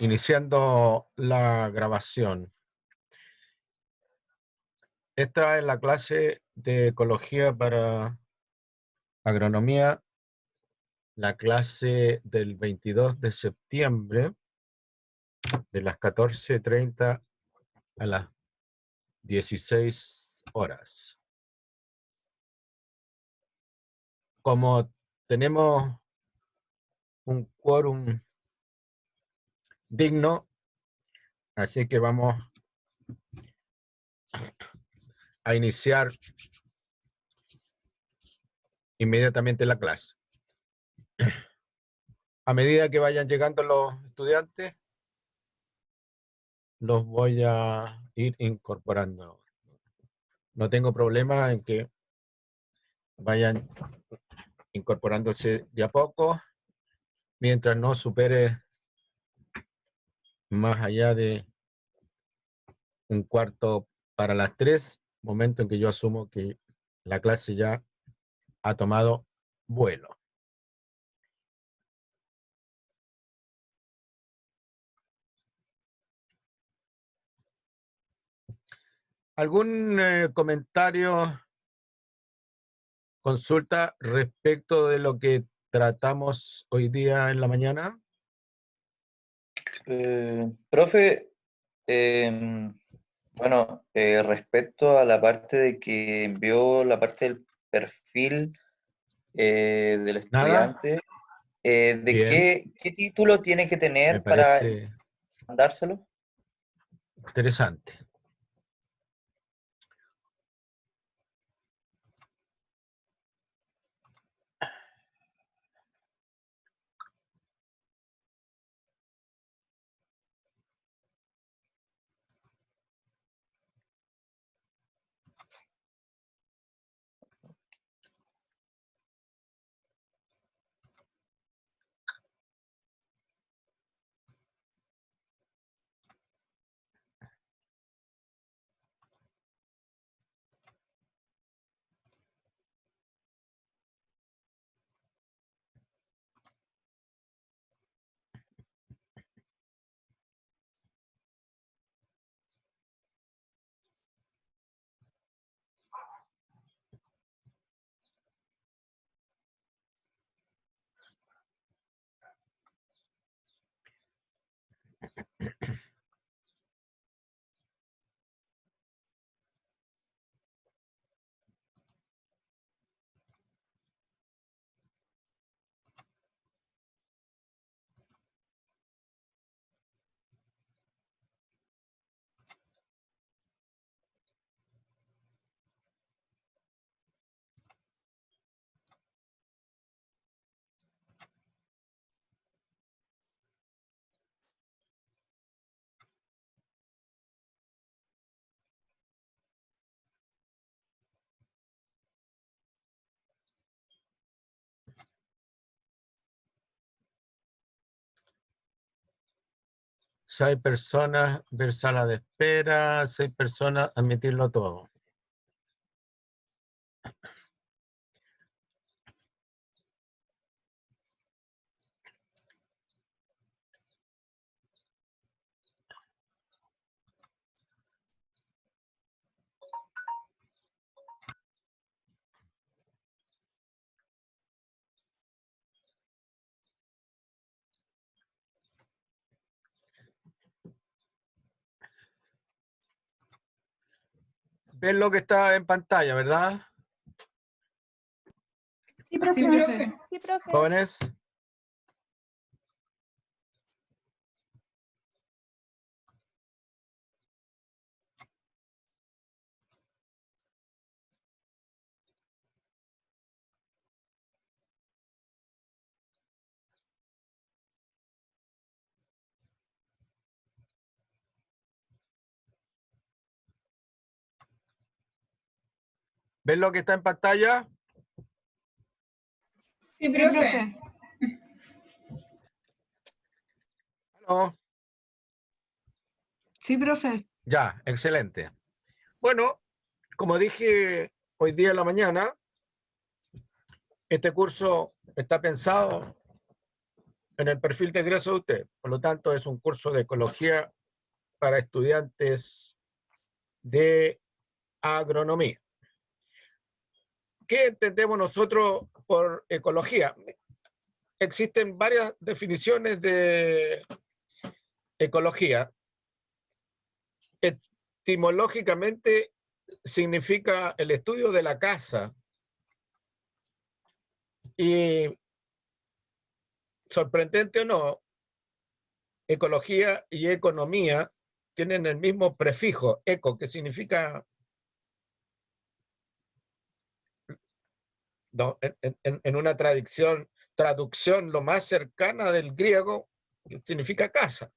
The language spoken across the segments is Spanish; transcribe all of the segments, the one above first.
Iniciando la grabación. Esta es la clase de ecología para agronomía, la clase del 22 de septiembre, de las 14:30 a las 16 horas. Como tenemos un quórum digno, así que vamos a iniciar inmediatamente la clase. A medida que vayan llegando los estudiantes, los voy a ir incorporando. No tengo problema en que vayan incorporándose de a poco, mientras no supere más allá de un cuarto para las 3, momento en que yo asumo que la clase ya ha tomado vuelo. ¿Algún comentario, consulta respecto de lo que tratamos hoy día en la mañana? Profe, bueno, respecto a la parte de que envió la parte del perfil del ¿Nada? estudiante, Bien, qué título tiene que me tener para parece mandárselo? interesante. Si hay personas, ver sala de espera, 6 personas, admitirlo todo. Ven lo que está en pantalla, ¿verdad? Sí, profe. Sí, profe. Jóvenes. ¿Ven lo que está en pantalla? Sí, profe. ¿Aló? Sí, profe. Ya, excelente. Bueno, como dije hoy día en la mañana, este curso está pensado en el perfil de egreso de usted. Por lo tanto, es un curso de ecología para estudiantes de agronomía. ¿Qué entendemos nosotros por ecología? Existen varias definiciones de ecología. Etimológicamente significa el estudio de la casa. Y sorprendente o no, ecología y economía tienen el mismo prefijo, eco, que significa, no, en una traducción lo más cercana del griego, que significa casa.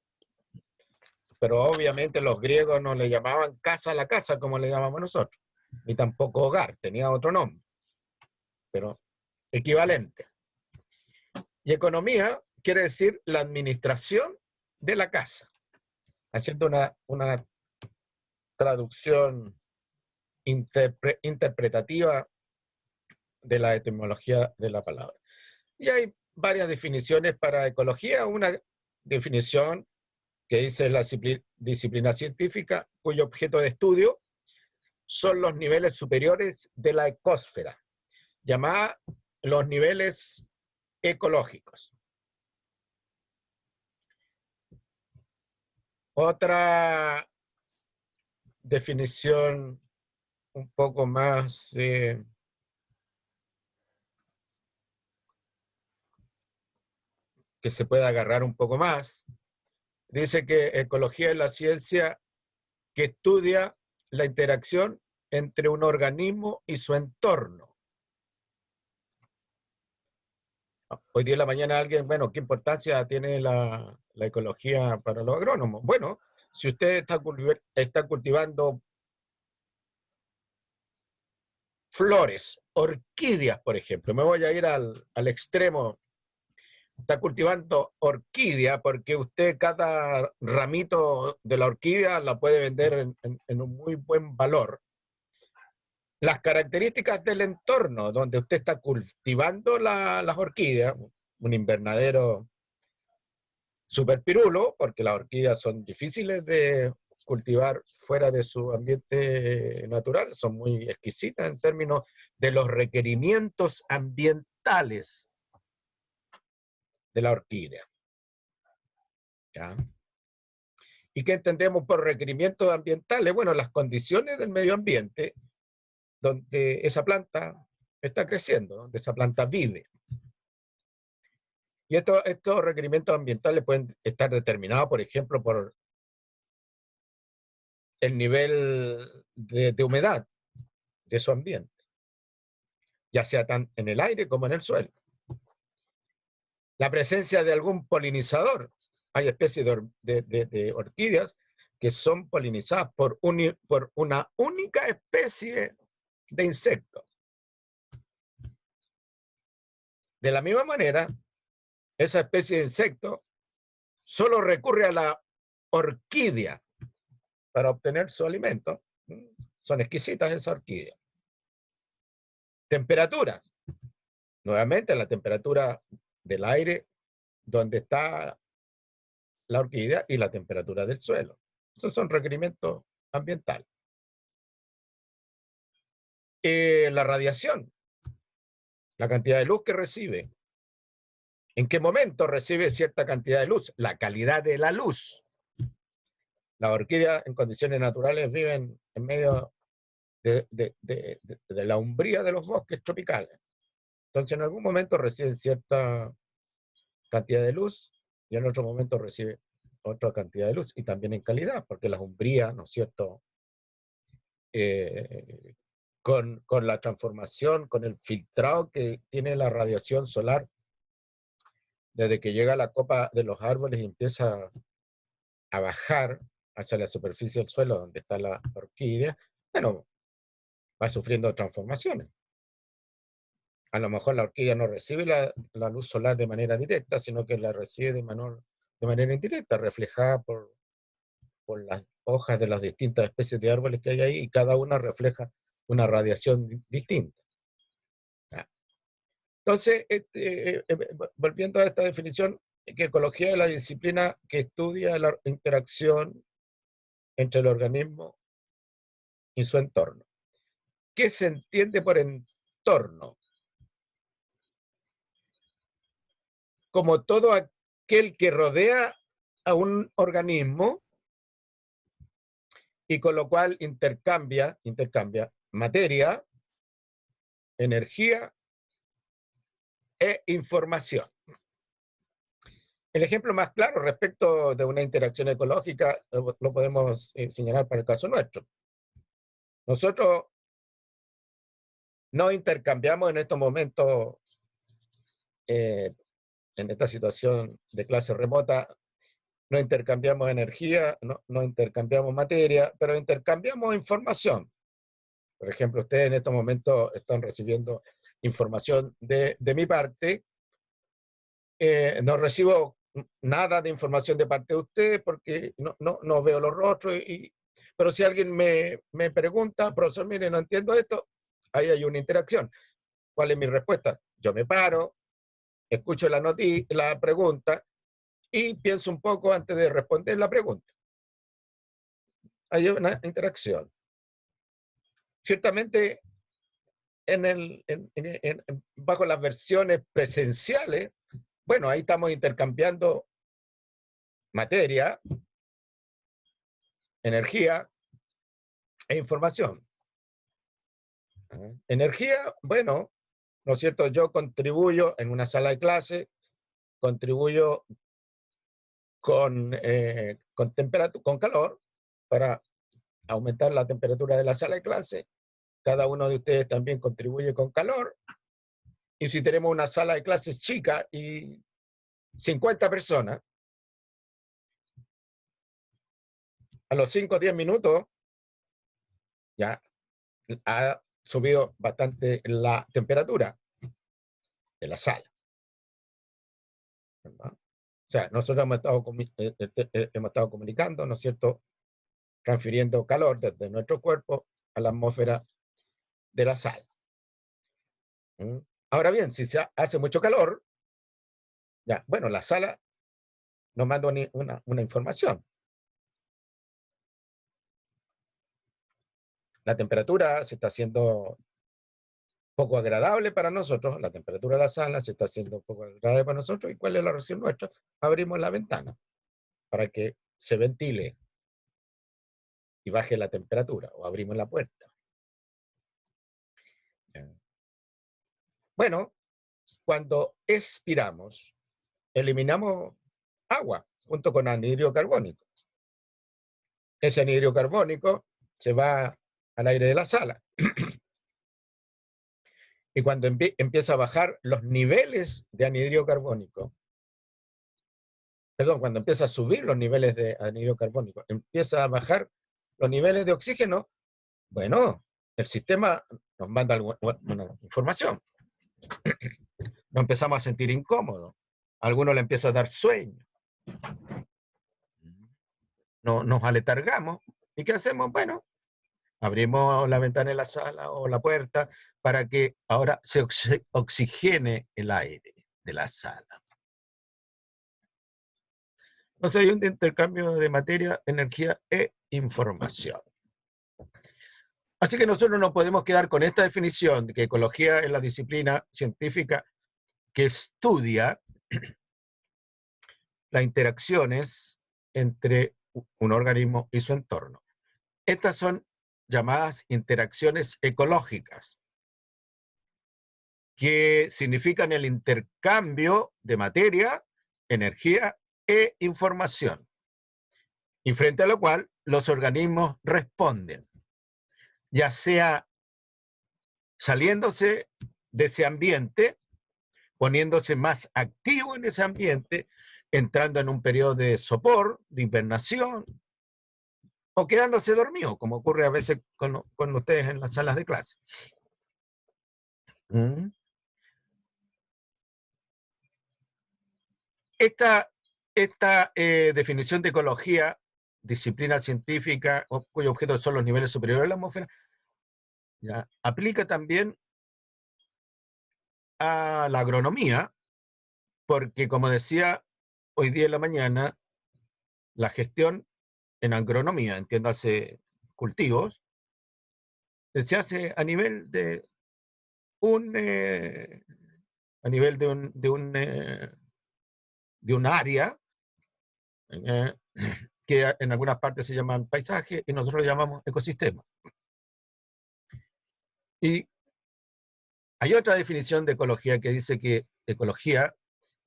Pero obviamente los griegos no le llamaban casa a la casa como le llamamos nosotros, ni tampoco hogar, tenía otro nombre, pero equivalente. Y economía quiere decir la administración de la casa, haciendo una traducción interpretativa de la etimología de la palabra. Y hay varias definiciones para ecología. Una definición que dice la disciplina científica cuyo objeto de estudio son los niveles superiores de la ecosfera, llamada los niveles ecológicos. Otra definición un poco más que se puede agarrar un poco más, dice que ecología es la ciencia que estudia la interacción entre un organismo y su entorno. Hoy día en la mañana alguien, bueno, ¿qué importancia tiene la ecología para los agrónomos? Bueno, si usted está cultivando flores, orquídeas, por ejemplo, me voy a ir al extremo, está cultivando orquídea porque usted cada ramito de la orquídea la puede vender en un muy buen valor. Las características del entorno donde usted está cultivando las orquídeas, un invernadero super pirulo, porque las orquídeas son difíciles de cultivar fuera de su ambiente natural, son muy exquisitas en términos de los requerimientos ambientales de la orquídea. ¿Ya? ¿Y qué entendemos por requerimientos ambientales? Bueno, las condiciones del medio ambiente donde esa planta está creciendo, donde esa planta vive. Y estos requerimientos ambientales pueden estar determinados, por ejemplo, por el nivel de humedad de su ambiente, ya sea tan en el aire como en el suelo. La presencia de algún polinizador. Hay especies de orquídeas que son polinizadas por una única especie de insectos. De la misma manera, esa especie de insecto solo recurre a la orquídea para obtener su alimento. Son exquisitas esas orquídeas. Temperatura. Nuevamente, la temperatura del aire donde está la orquídea y la temperatura del suelo. Esos son requerimientos ambientales. La radiación, la cantidad de luz que recibe. ¿En qué momento recibe cierta cantidad de luz? La calidad de la luz. Las orquídeas en condiciones naturales viven en medio de la umbría de los bosques tropicales. Entonces en algún momento reciben cierta cantidad de luz y en otro momento recibe otra cantidad de luz, y también en calidad, porque las umbrías, ¿no es cierto?, con la transformación, con el filtrado que tiene la radiación solar, desde que llega a la copa de los árboles y empieza a bajar hacia la superficie del suelo donde está la orquídea, bueno, va sufriendo transformaciones. A lo mejor la orquídea no recibe la luz solar de manera directa, sino que la recibe de manera indirecta, reflejada por las hojas de las distintas especies de árboles que hay ahí, y cada una refleja una radiación distinta. Entonces, volviendo a esta definición, que ecología es la disciplina que estudia la interacción entre el organismo y su entorno. ¿Qué se entiende por entorno? Como todo aquel que rodea a un organismo y con lo cual intercambia materia, energía e información. El ejemplo más claro respecto de una interacción ecológica lo podemos señalar para el caso nuestro. Nosotros no intercambiamos en estos momentos, en esta situación de clase remota, no intercambiamos energía, no intercambiamos materia, pero intercambiamos información. Por ejemplo, ustedes en estos momentos están recibiendo información de mi parte. No recibo nada de información de parte de usted porque no veo los rostros. Pero si alguien me pregunta, profesor, mire, no entiendo esto, ahí hay una interacción. ¿Cuál es mi respuesta? Yo me paro, escucho la pregunta y pienso un poco antes de responder la pregunta. Hay una interacción. Ciertamente, bajo las versiones presenciales, bueno, ahí estamos intercambiando materia, energía e información. Energía, bueno, ¿no es cierto? Yo contribuyo en una sala de clase, contribuyo con calor para aumentar la temperatura de la sala de clase. Cada uno de ustedes también contribuye con calor. Y si tenemos una sala de clases chica y 50 personas, a los 5 o 10 minutos ya ha subido bastante la temperatura de la sala, ¿verdad? O sea, nosotros hemos estado comunicando, ¿no es cierto?, transfiriendo calor desde nuestro cuerpo a la atmósfera de la sala. Ahora bien, si se hace mucho calor, ya, bueno, la sala nos manda una información. La temperatura se está haciendo poco agradable para nosotros, la temperatura de la sala se está haciendo poco agradable para nosotros. ¿Y cuál es la reacción nuestra? Abrimos la ventana para que se ventile y baje la temperatura, o abrimos la puerta. Bueno, cuando expiramos, eliminamos agua junto con anhídrido carbónico. Ese anhídrido carbónico se va al aire de la sala. Y cuando empieza a bajar los niveles de anhídrido carbónico, perdón, cuando empieza a subir los niveles de anhídrido carbónico, empieza a bajar los niveles de oxígeno, bueno, el sistema nos manda una información. Nos empezamos a sentir incómodos. A algunos le empieza a dar sueño. Nos aletargamos. ¿Y qué hacemos? Bueno, abrimos la ventana de la sala o la puerta para que ahora se oxigene el aire de la sala. Entonces hay un intercambio de materia, energía e información. Así que nosotros no podemos quedar con esta definición de que ecología es la disciplina científica que estudia las interacciones entre un organismo y su entorno. Estas son llamadas interacciones ecológicas, que significan el intercambio de materia, energía e información, y frente a lo cual los organismos responden, ya sea saliéndose de ese ambiente, poniéndose más activo en ese ambiente, entrando en un periodo de sopor, de hibernación, o quedándose dormido, como ocurre a veces con ustedes en las salas de clase. Esta definición de ecología, disciplina científica cuyo objeto son los niveles superiores de la atmósfera, ya, aplica también a la agronomía, porque como decía, hoy día en la mañana la gestión en agronomía, entiéndase cultivos, se hace a nivel de un a nivel de un área eh, que en algunas partes se llaman paisaje y nosotros lo llamamos ecosistema. Y hay otra definición de ecología que dice que ecología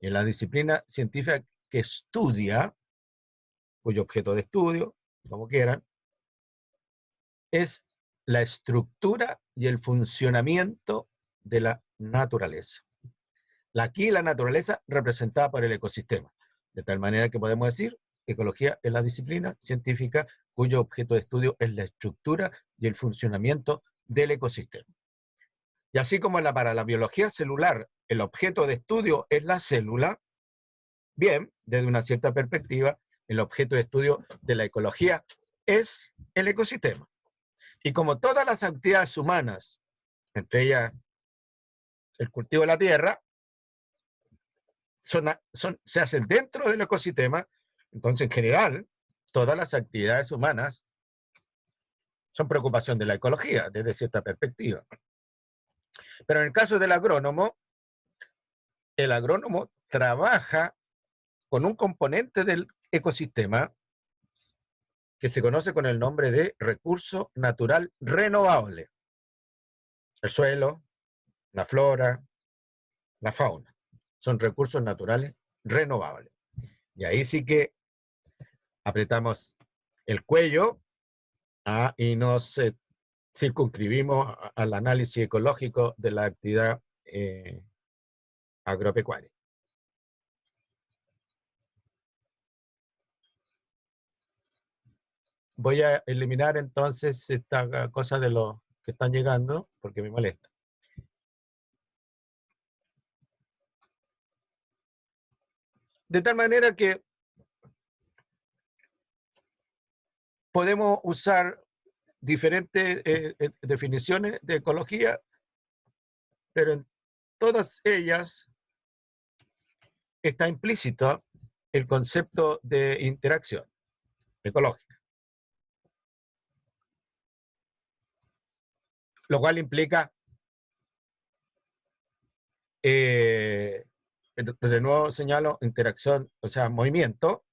es la disciplina científica que estudia, cuyo objeto de estudio, como quieran, es la estructura y el funcionamiento de la naturaleza. Aquí la naturaleza representada por el ecosistema. De tal manera que podemos decir, ecología es la disciplina científica cuyo objeto de estudio es la estructura y el funcionamiento del ecosistema. Y así como para la biología celular el objeto de estudio es la célula, bien, desde una cierta perspectiva, el objeto de estudio de la ecología es el ecosistema. Y como todas las actividades humanas, entre ellas el cultivo de la tierra, se hacen dentro del ecosistema, entonces en general todas las actividades humanas son preocupación de la ecología desde cierta perspectiva. Pero en el caso del agrónomo, el agrónomo trabaja con un componente del ecosistema que se conoce con el nombre de recurso natural renovable. El suelo, la flora, la fauna, son recursos naturales renovables. Y ahí sí que apretamos el cuello y nos circunscribimos al análisis ecológico de la actividad agropecuaria. Voy a eliminar entonces esta cosa de los que están llegando porque me molesta. De tal manera que podemos usar diferentes definiciones de ecología, pero en todas ellas está implícito el concepto de interacción ecológica, lo cual implica, de nuevo señalo, interacción, o sea, movimiento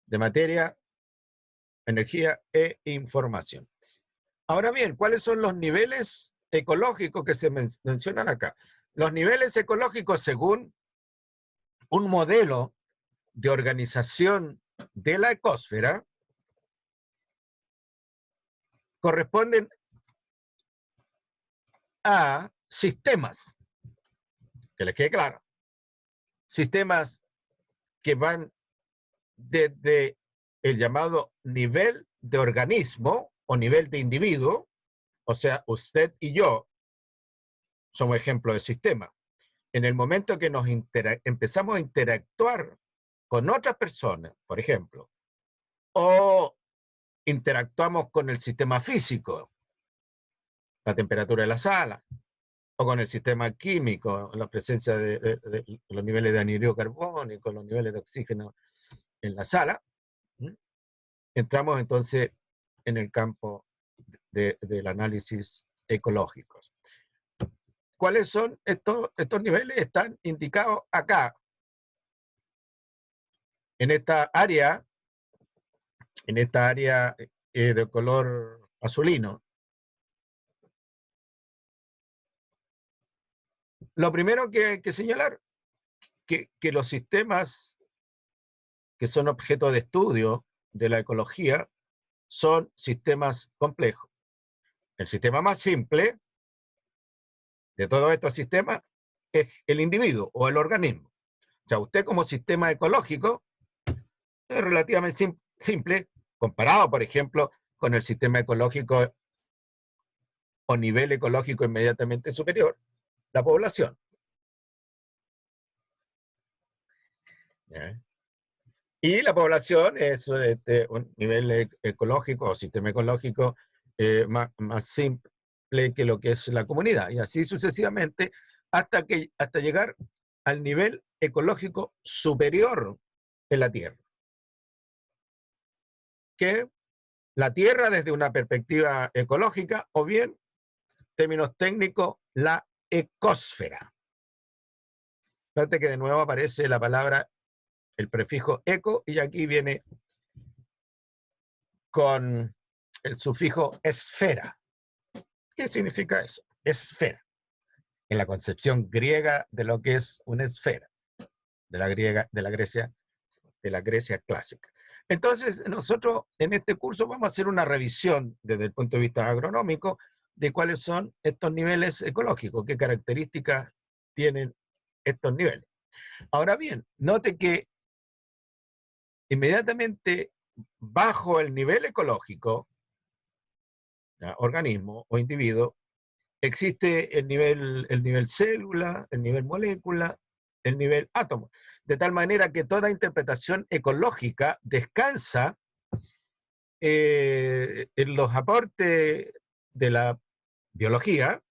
de materia, energía e información. Ahora bien, ¿cuáles son los niveles ecológicos que se mencionan acá? Los niveles ecológicos, según un modelo de organización de la ecosfera, corresponden a sistemas, que les quede claro, sistemas que van desde el llamado nivel de organismo o nivel de individuo, o sea, usted y yo somos ejemplos de sistema. En el momento que nos empezamos a interactuar con otras personas, por ejemplo, o interactuamos con el sistema físico, la temperatura de la sala, o con el sistema químico, la presencia de los niveles de anhídrido carbónico, los niveles de oxígeno en la sala, entramos entonces en el campo del análisis ecológico. ¿Cuáles son estos niveles? Están indicados acá, en esta área de color azulino. Lo primero que hay que señalar, que los sistemas que son objeto de estudio de la ecología son sistemas complejos. El sistema más simple de todos estos sistemas es el individuo o el organismo. O sea, usted como sistema ecológico es relativamente simple comparado, por ejemplo, con el sistema ecológico o nivel ecológico inmediatamente superior, la población. ¿Ya? Y la población es un nivel ecológico o sistema ecológico más simple que lo que es la comunidad. Y así sucesivamente hasta llegar al nivel ecológico superior en la Tierra. Que la Tierra desde una perspectiva ecológica, o bien, términos técnicos, la ecosfera. Fíjate que de nuevo aparece la palabra, el prefijo eco, y aquí viene con el sufijo esfera. ¿Qué significa eso? Esfera. En la concepción griega de lo que es una esfera, de la Grecia clásica. Entonces, nosotros en este curso vamos a hacer una revisión desde el punto de vista agronómico de cuáles son estos niveles ecológicos, qué características tienen estos niveles. Ahora bien, note que inmediatamente bajo el nivel ecológico, ¿ya?, organismo o individuo, existe el nivel célula, el nivel molécula, el nivel átomo. De tal manera que toda interpretación ecológica descansa en los aportes de la biología,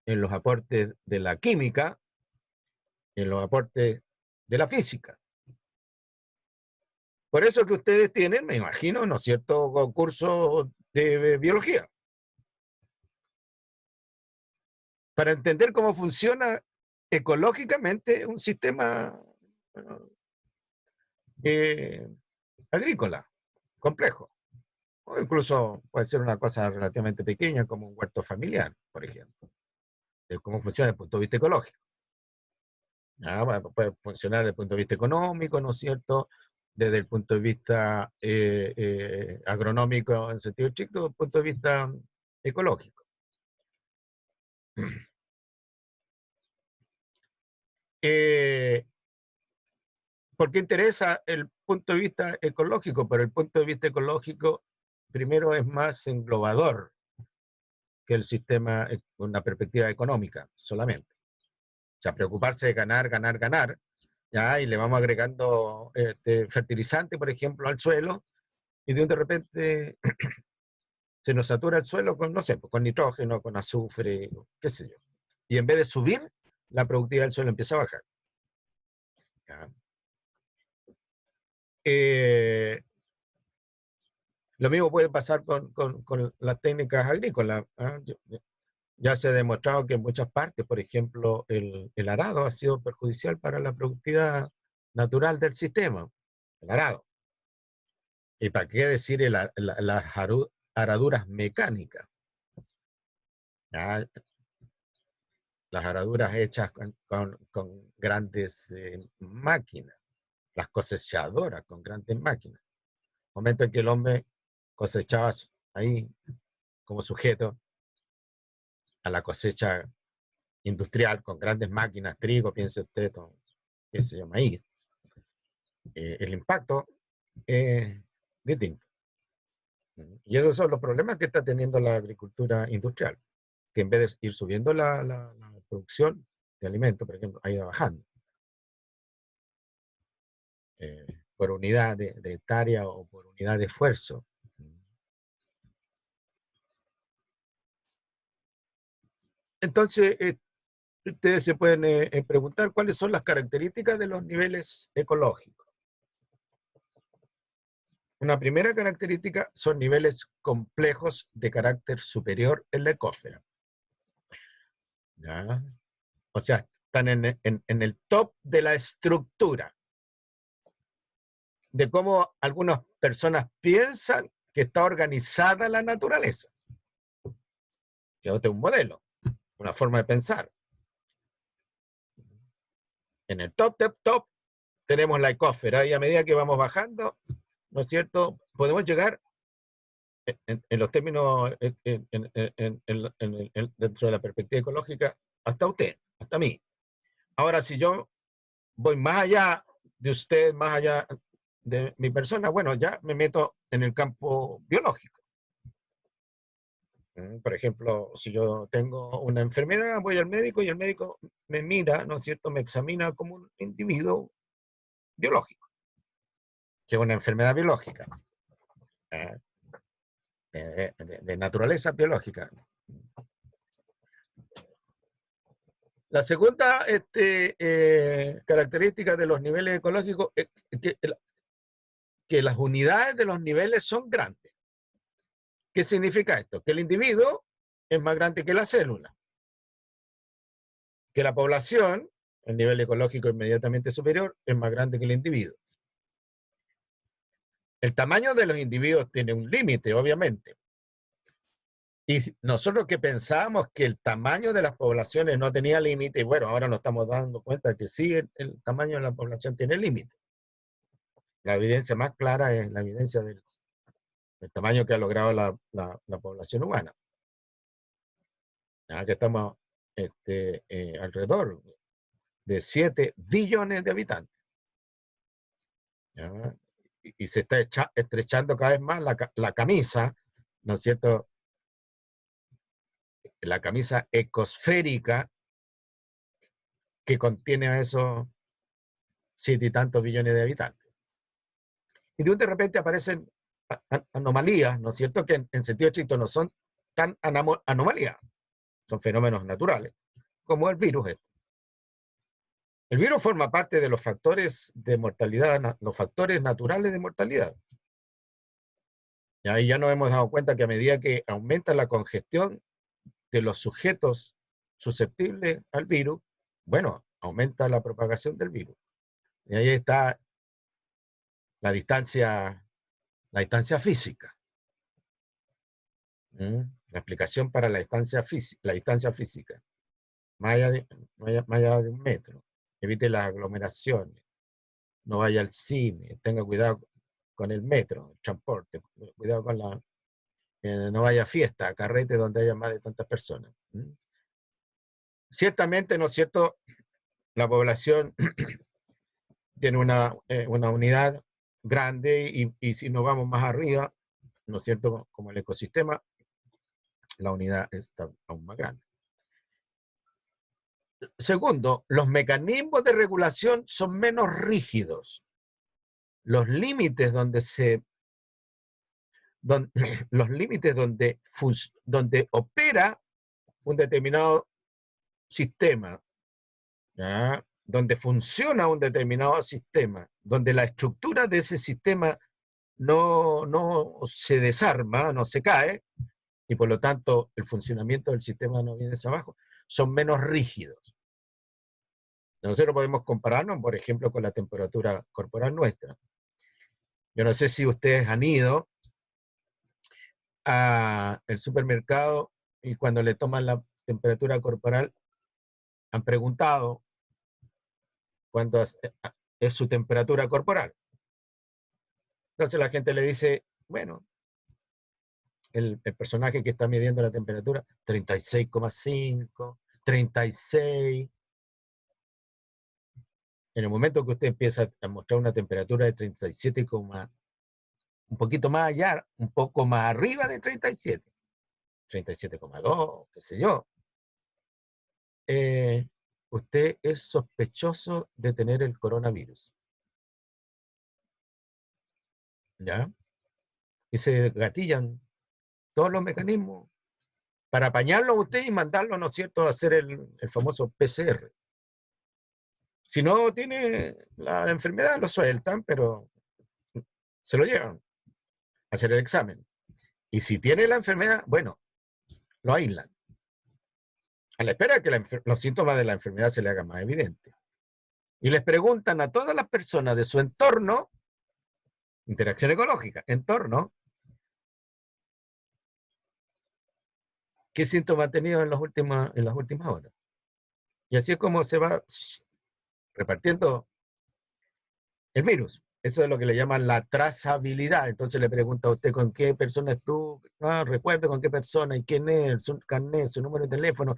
en los aportes de la química, en los aportes de la física. Por eso que ustedes tienen, me imagino, ¿no es cierto?, cursos de biología. Para entender cómo funciona ecológicamente un sistema agrícola complejo. O incluso puede ser una cosa relativamente pequeña como un huerto familiar, por ejemplo, de cómo funciona desde el punto de vista ecológico. Puede funcionar desde el punto de vista económico, ¿no es cierto?, desde el punto de vista agronómico en sentido estricto, desde el punto de vista ecológico. ¿Por qué interesa el punto de vista ecológico? Pero el punto de vista ecológico, primero, es más englobador que el sistema con una perspectiva económica solamente. O sea, preocuparse de ganar, ganar, ganar, ¿ya? Y le vamos agregando fertilizante, por ejemplo, al suelo, y de repente se nos satura el suelo con, no sé, con nitrógeno, con azufre, qué sé yo. Y en vez de subir, la productividad del suelo empieza a bajar. ¿Ya? Lo mismo puede pasar con las técnicas agrícolas. Ya se ha demostrado que en muchas partes, por ejemplo, el arado ha sido perjudicial para la productividad natural del sistema. El arado. ¿Y para qué decir las araduras mecánicas? ¿Ya? Las araduras hechas con grandes máquinas, las cosechadoras con grandes máquinas. Momento en que el hombre cosechaba ahí como sujeto a la cosecha industrial con grandes máquinas, trigo, piense usted, qué sé yo, maíz. El impacto es distinto. Y esos son los problemas que está teniendo la agricultura industrial, que en vez de ir subiendo la producción de alimentos, por ejemplo, ha ido bajando por unidad de hectárea o por unidad de esfuerzo. Entonces, ustedes se pueden preguntar cuáles son las características de los niveles ecológicos. Una primera característica son niveles complejos de carácter superior en la ecosfera. ¿Ya? O sea, están en el top de la estructura, de cómo algunas personas piensan que está organizada la naturaleza. Que es un modelo, una forma de pensar. En el top tenemos la ecosfera, y a medida que vamos bajando, ¿no es cierto?, podemos llegar en los términos, dentro de la perspectiva ecológica, hasta usted, hasta mí. Ahora, si yo voy más allá de usted, más allá de mi persona, bueno, ya me meto en el campo biológico. Por ejemplo, si yo tengo una enfermedad, voy al médico y el médico me mira, ¿no es cierto?, me examina como un individuo biológico, que es una enfermedad biológica, de naturaleza biológica. La segunda característica de los niveles ecológicos es que las unidades de los niveles son grandes. ¿Qué significa esto? Que el individuo es más grande que la célula, que la población, el nivel ecológico inmediatamente superior, es más grande que el individuo. El tamaño de los individuos tiene un límite, obviamente. Y nosotros que pensábamos que el tamaño de las poblaciones no tenía límite, bueno, ahora nos estamos dando cuenta que sí, el tamaño de la población tiene límite. La evidencia más clara es la evidencia del tamaño que ha logrado la población humana. Ya que estamos alrededor de 7 billones de habitantes. ¿Ya? Y se está estrechando cada vez más la camisa, ¿no es cierto? La camisa ecosférica que contiene a esos 7 y tantos billones de habitantes. Y de repente aparecen anomalías, ¿no es cierto? Que en sentido estricto no son tan anomalías, son fenómenos naturales, como el virus este. El virus forma parte de los factores de mortalidad, los factores naturales de mortalidad. Y ahí ya nos hemos dado cuenta que a medida que aumenta la congestión de los sujetos susceptibles al virus, bueno, aumenta la propagación del virus. Y ahí está la distancia física. La explicación para la distancia física. Más allá de 1 metro. Evite las aglomeraciones. No vaya al cine. Tenga cuidado con el metro, el transporte. Cuidado con no vaya a fiesta, a carrete donde haya más de tantas personas. Ciertamente, ¿no es cierto? La población tiene una unidad grande y si nos vamos más arriba, ¿no es cierto? Como el ecosistema, la unidad está aún más grande. Segundo, los mecanismos de regulación son menos rígidos. Los límites donde opera un determinado sistema, ¿ya? Donde funciona un determinado sistema, donde la estructura de ese sistema no se desarma, no se cae, y por lo tanto el funcionamiento del sistema no viene hacia abajo, son menos rígidos. Nosotros podemos compararnos, por ejemplo, con la temperatura corporal nuestra. Yo no sé si ustedes han ido al supermercado y cuando le toman la temperatura corporal han preguntado cuánto es su temperatura corporal. Entonces la gente le dice, bueno, el personaje que está midiendo la temperatura, 36,5, 36. En el momento que usted empieza a mostrar una temperatura de 37, un poquito más allá, un poco más arriba de 37, 37,2, qué sé yo, usted es sospechoso de tener el coronavirus. ¿Ya? Y se gatillan todos los mecanismos para apañarlo a usted y mandarlo, ¿no es cierto?, a hacer el famoso PCR. Si no tiene la enfermedad, lo sueltan, pero se lo llevan a hacer el examen. Y si tiene la enfermedad, bueno, lo aíslan. A la espera de que los síntomas de la enfermedad se le hagan más evidentes. Y les preguntan a todas las personas de su entorno, interacción ecológica, entorno, qué síntomas ha tenido en las últimas horas. Y así es como se va repartiendo el virus. Eso es lo que le llaman la trazabilidad. Entonces le pregunta a usted con qué persona estuvo, recuerde con qué persona y quién es, su carnet, su número de teléfono,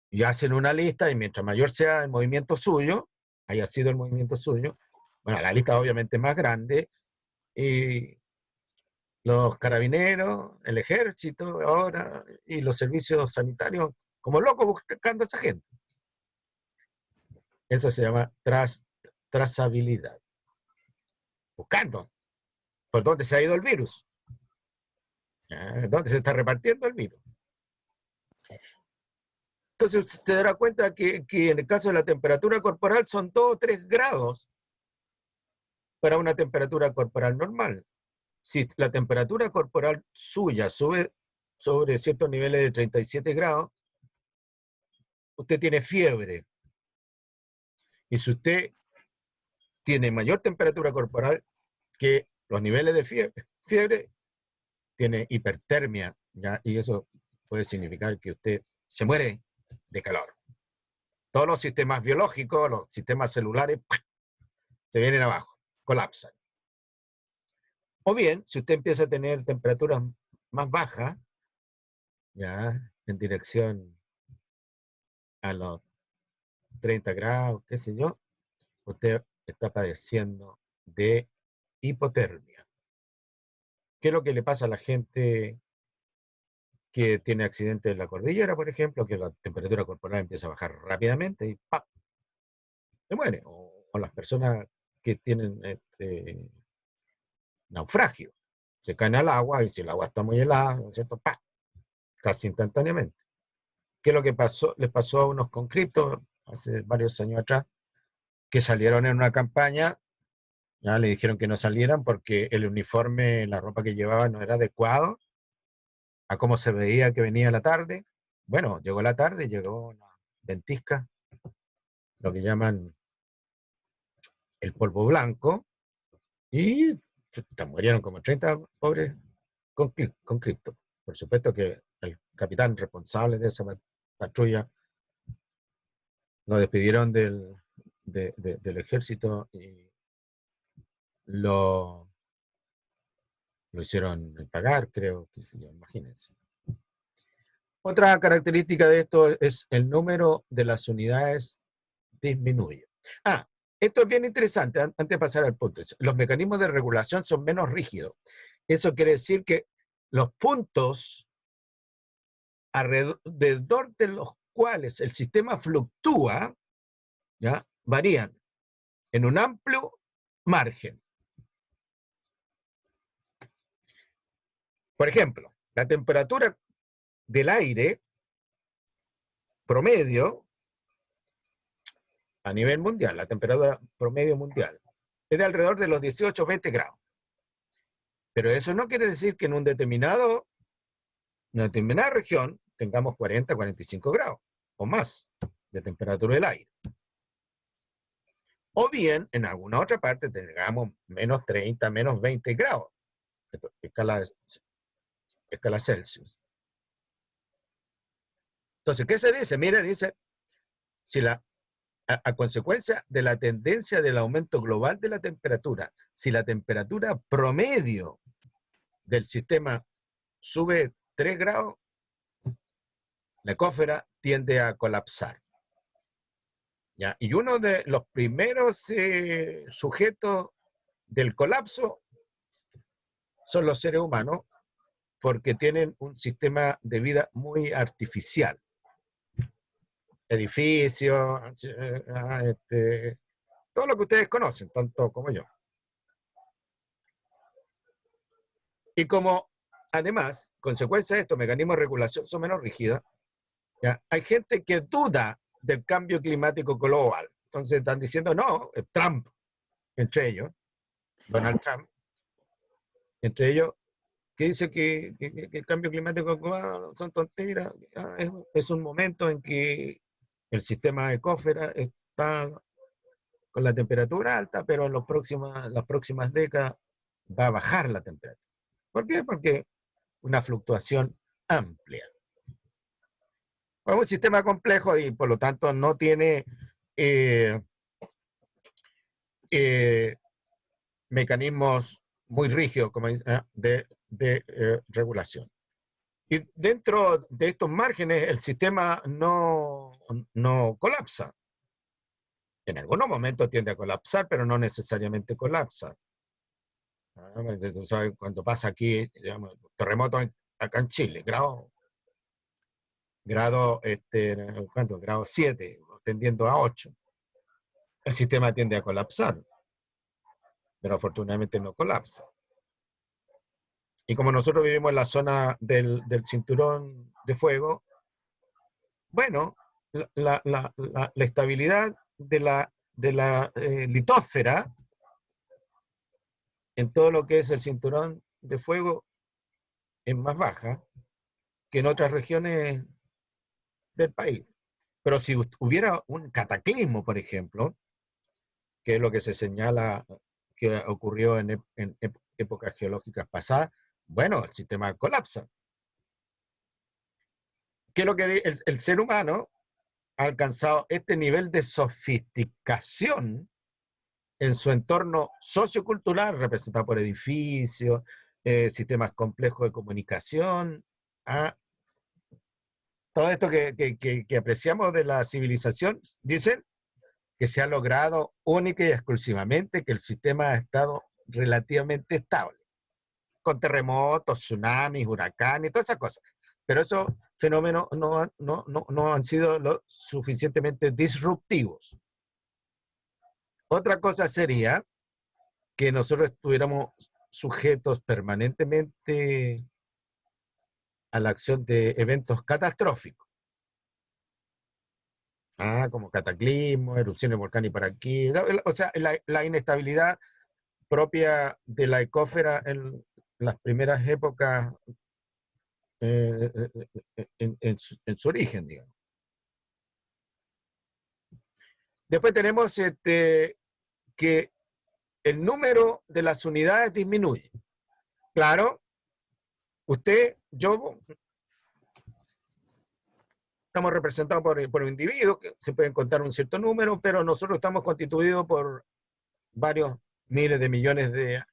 y hacen una lista, y mientras mayor sea el movimiento suyo, haya sido el movimiento suyo, bueno, la lista obviamente es más grande, y los carabineros, el ejército ahora, y los servicios sanitarios, como locos buscando a esa gente. Eso se llama trazabilidad. Buscando por dónde se ha ido el virus, dónde se está repartiendo el virus. Entonces usted te dará cuenta que en el caso de la temperatura corporal son 2 o 3 grados para una temperatura corporal normal. Si la temperatura corporal suya sube sobre ciertos niveles de 37 grados, usted tiene fiebre. Y si usted tiene mayor temperatura corporal que los niveles de fiebre tiene hipertermia, ¿ya? Y eso puede significar que usted se muere de calor. Todos los sistemas biológicos, los sistemas celulares, se vienen abajo, colapsan. O bien, si usted empieza a tener temperaturas más bajas, ya en dirección a los 30 grados, qué sé yo, usted está padeciendo de hipotermia. ¿Qué es lo que le pasa a la gente que tiene accidentes en la cordillera, por ejemplo, que la temperatura corporal empieza a bajar rápidamente y ¡pap! Se muere? O las personas que tienen naufragio, se caen al agua y si el agua está muy helada, ¿no es cierto? ¡Pap! Casi instantáneamente. ¿Qué es lo que pasó? Les pasó a unos conscriptos hace varios años atrás que salieron en una campaña, ya le dijeron que no salieran porque el uniforme, la ropa que llevaban no era adecuado a cómo se veía que venía la tarde. Bueno, llegó la tarde, llegó una ventisca, lo que llaman el polvo blanco, y murieron como 30 pobres conscriptos. Por supuesto que el capitán responsable de esa patrulla lo despidieron del ejército y lo hicieron pagar, creo, que sí, imagínense. Otra característica de esto es el número de las unidades disminuye. Esto es bien interesante, antes de pasar al punto. Los mecanismos de regulación son menos rígidos. Eso quiere decir que los puntos alrededor de los cuales el sistema fluctúa, ¿ya?, varían en un amplio margen. Por ejemplo, la temperatura del aire promedio a nivel mundial, la temperatura promedio mundial, es de alrededor de los 18 o 20 grados. Pero eso no quiere decir que en una determinada región tengamos 40, 45 grados o más de temperatura del aire. O bien, en alguna otra parte tengamos menos 30, menos 20 grados, escala Celsius. Entonces, ¿qué se dice? Mira, dice, si a consecuencia de la tendencia del aumento global de la temperatura, si la temperatura promedio del sistema sube 3 grados, la ecósfera tiende a colapsar. ¿Ya? Y uno de los primeros sujetos del colapso son los seres humanos, porque tienen un sistema de vida muy artificial. Edificios, todo lo que ustedes conocen, tanto como yo. Y como, además, consecuencia de estos mecanismos de regulación son menos rígidos, ¿ya?, hay gente que duda del cambio climático global. Entonces están diciendo, no, Trump, entre ellos, Donald Trump, entre ellos, que dice que el cambio climático global son tonteras. Es un momento en que el sistema ecósfera está con la temperatura alta, pero en las próximas décadas va a bajar la temperatura. ¿Por qué? Porque una fluctuación amplia. Es un sistema complejo y por lo tanto no tiene mecanismos muy rígidos como de regulación. Y dentro de estos márgenes el sistema no colapsa. En algunos momentos tiende a colapsar, pero no necesariamente colapsa. Tú sabes, cuando pasa aquí, digamos, terremoto acá en Chile, ¿cuánto? Grado 7, tendiendo a 8. El sistema tiende a colapsar, pero afortunadamente no colapsa. Y como nosotros vivimos en la zona del cinturón de fuego, bueno, la estabilidad de la litósfera en todo lo que es el cinturón de fuego es más baja que en otras regiones del país. Pero si hubiera un cataclismo, por ejemplo, que es lo que se señala que ocurrió en épocas geológicas pasadas, bueno, el sistema colapsa. ¿Qué es lo que el ser humano ha alcanzado este nivel de sofisticación en su entorno sociocultural, representado por edificios, sistemas complejos de comunicación, a todo esto que apreciamos de la civilización, dicen que se ha logrado única y exclusivamente que el sistema ha estado relativamente estable, con terremotos, tsunamis, huracanes, todas esas cosas. Pero esos fenómenos no han sido lo suficientemente disruptivos. Otra cosa sería que nosotros estuviéramos sujetos permanentemente a la acción de eventos catastróficos. Como cataclismos, erupciones volcánicas por aquí. O sea, la inestabilidad propia de la ecósfera en las primeras épocas en su origen, digamos. Después tenemos que el número de las unidades disminuye. Claro, yo, estamos representados por un individuo, que se pueden contar un cierto número, pero nosotros estamos constituidos por varios miles de millones de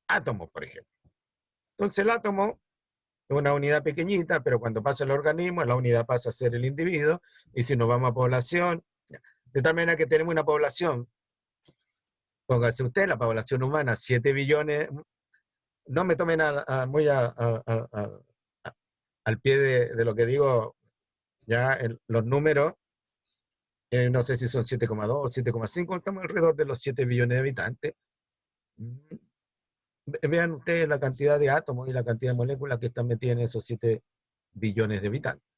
átomos, por ejemplo. Entonces el átomo es una unidad pequeñita, pero cuando pasa el organismo, la unidad pasa a ser el individuo, y si nos vamos a población, de tal manera que tenemos una población, póngase usted, la población humana, 7 billones, no me tomen muy al pie de lo que digo, ya los números, no sé si son 7,2 o 7,5, estamos alrededor de los 7 billones de habitantes. Vean ustedes la cantidad de átomos y la cantidad de moléculas que están metidas en esos 7 billones de habitantes.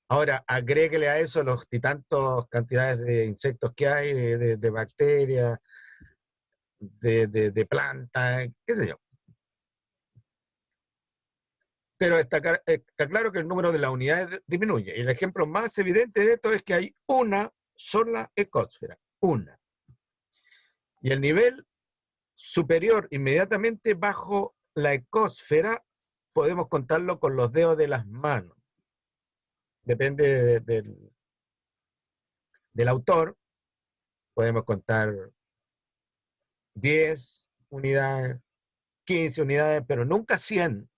Ahora, agréguele a eso los tantos cantidades de insectos que hay, de bacterias, de plantas, qué sé yo. Pero está claro que el número de las unidades disminuye. Y el ejemplo más evidente de esto es que hay una sola ecósfera, una. Y el nivel superior, inmediatamente bajo la ecósfera, podemos contarlo con los dedos de las manos. Depende del autor, podemos contar 10 unidades, 15 unidades, pero nunca 100,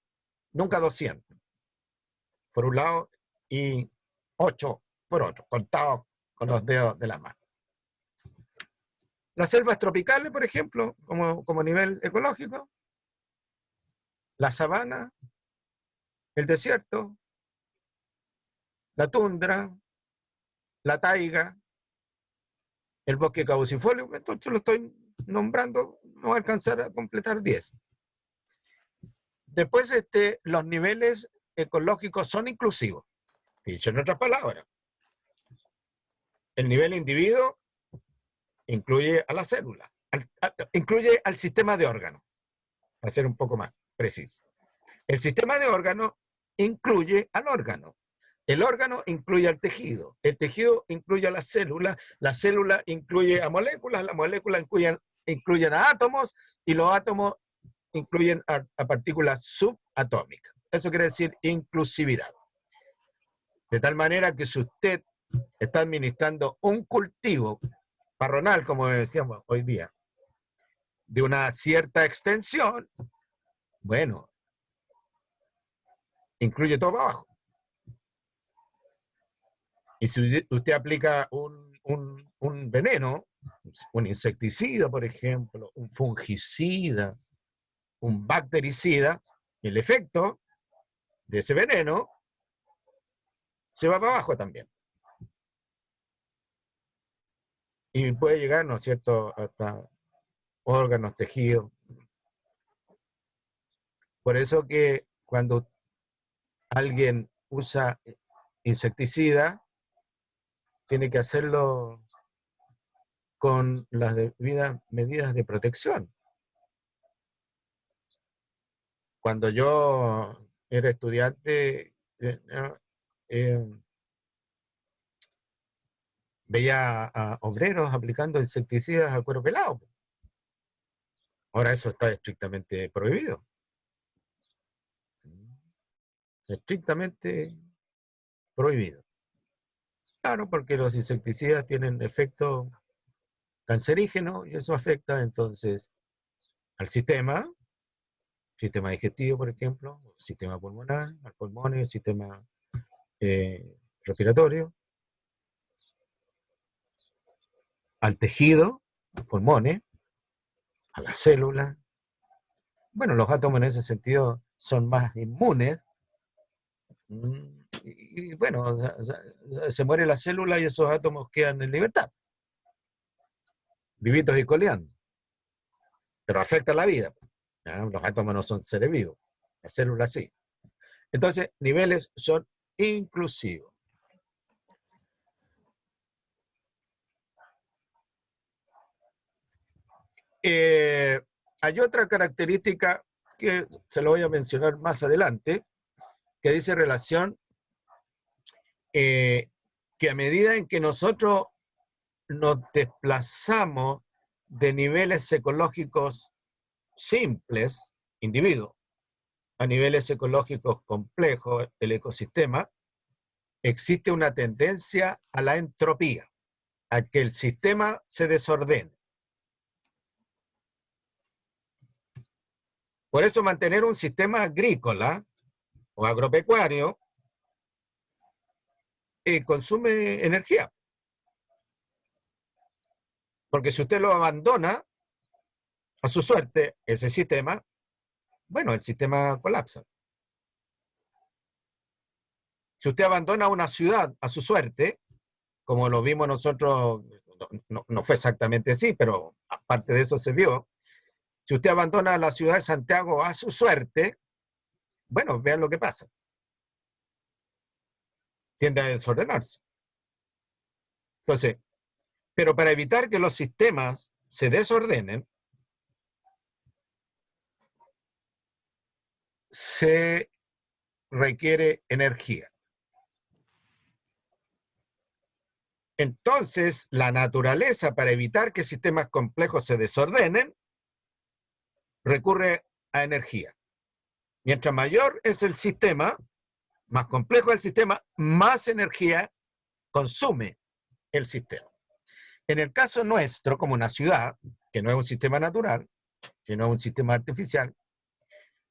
nunca 200, por un lado, y 8 por otro, contados con los dedos de la mano. Las selvas tropicales, por ejemplo, como nivel ecológico, la sabana, el desierto, la tundra, la taiga, el bosque caducifolio, entonces lo estoy nombrando, no va a alcanzar a completar 10. Después, los niveles ecológicos son inclusivos. Dicho en otras palabras, el nivel individuo incluye a la célula, incluye al sistema de órganos, para ser un poco más preciso. El sistema de órganos incluye al órgano. El órgano incluye al tejido. El tejido incluye a la célula incluye a moléculas, las moléculas incluyen a átomos, y los átomos incluyen a partículas subatómicas. Eso quiere decir inclusividad. De tal manera que si usted está administrando un cultivo parronal, como decíamos hoy día, de una cierta extensión, bueno, incluye todo para abajo. Y si usted aplica un veneno, un insecticida, por ejemplo, un fungicida, un bactericida, el efecto de ese veneno se va para abajo también. Y puede llegar, ¿no es cierto?, hasta órganos, tejidos. Por eso que cuando alguien usa insecticida, tiene que hacerlo con las debidas medidas de protección. Cuando yo era estudiante, veía a obreros aplicando insecticidas a cuero pelado. Ahora eso está estrictamente prohibido. Estrictamente prohibido. Claro, porque los insecticidas tienen efecto cancerígeno y eso afecta entonces al sistema digestivo, por ejemplo, sistema pulmonar, al pulmón, el sistema respiratorio, al tejido, los pulmones, a las células. Bueno, los átomos en ese sentido son más inmunes. Y bueno, o sea, se muere la célula y esos átomos quedan en libertad, vivitos y coleando. Pero afecta la vida. ¿Ya? Los átomos no son seres vivos, las células sí. Entonces, niveles son inclusivos. Hay otra característica que se lo voy a mencionar más adelante, que dice relación que a medida en que nosotros nos desplazamos de niveles ecológicos simples, individuos, a niveles ecológicos complejos del ecosistema, existe una tendencia a la entropía, a que el sistema se desordene. Por eso mantener un sistema agrícola o agropecuario consume energía. Porque si usted lo abandona a su suerte, ese sistema, bueno, el sistema colapsa. Si usted abandona una ciudad a su suerte, como lo vimos nosotros, no fue exactamente así, pero aparte de eso se vio, si usted abandona la ciudad de Santiago a su suerte, bueno, vean lo que pasa. Tiende a desordenarse. Entonces, pero para evitar que los sistemas se desordenen, se requiere energía. Entonces, la naturaleza, para evitar que sistemas complejos se desordenen, recurre a energía. Mientras mayor es el sistema, más complejo el sistema, más energía consume el sistema. En el caso nuestro, como una ciudad, que no es un sistema natural, sino un sistema artificial,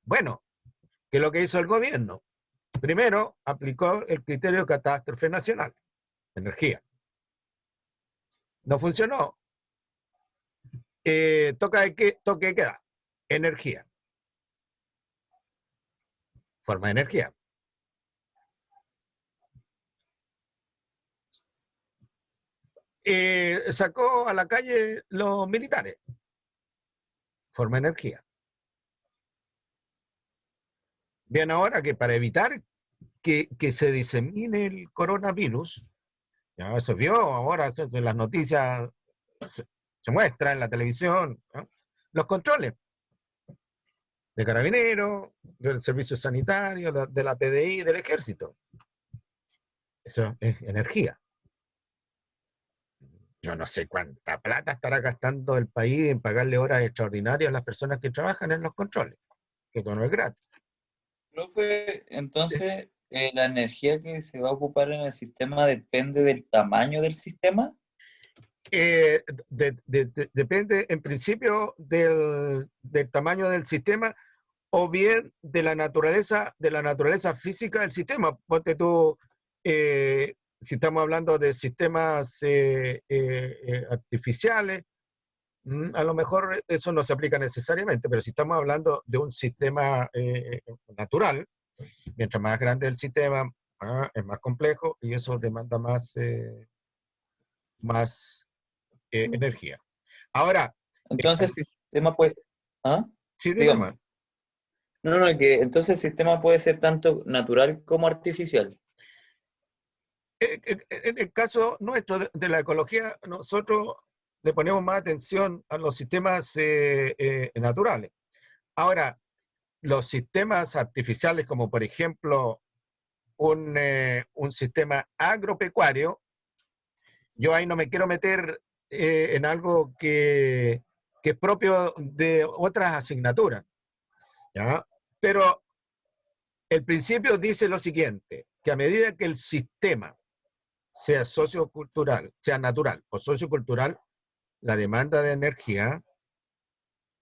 bueno, ¿qué es lo que hizo el gobierno? Primero, aplicó el criterio de catástrofe nacional, energía. No funcionó. Toque de queda, energía. Forma de energía. Sacó a la calle los militares. Forma de energía. Bien, ahora que para evitar que se disemine el coronavirus, ya se vio ahora en las noticias, se muestra en la televisión, ¿no? Los controles de carabineros, del servicio sanitario, de la PDI, del ejército. Eso es energía. Yo no sé cuánta plata estará gastando el país en pagarle horas extraordinarias a las personas que trabajan en los controles, que todo no es gratis. Profe, entonces, ¿la energía que se va a ocupar en el sistema depende del tamaño del sistema? Depende en principio del tamaño del sistema o bien de la naturaleza física del sistema. Ponte tú, si estamos hablando de sistemas artificiales, a lo mejor eso no se aplica necesariamente, pero si estamos hablando de un sistema natural, mientras más grande el sistema, es más complejo y eso demanda más energía. Ahora, Entonces, el sistema puede... ¿Ah? sí, dime Dígame. más. No, que entonces el sistema puede ser tanto natural como artificial. En el caso nuestro de la ecología, nosotros le ponemos más atención a los sistemas naturales. Ahora, los sistemas artificiales, como por ejemplo un sistema agropecuario, yo ahí no me quiero meter en algo que es propio de otras asignaturas, ¿ya? Pero el principio dice lo siguiente, que a medida que el sistema sea sociocultural, sea natural o sociocultural, la demanda de energía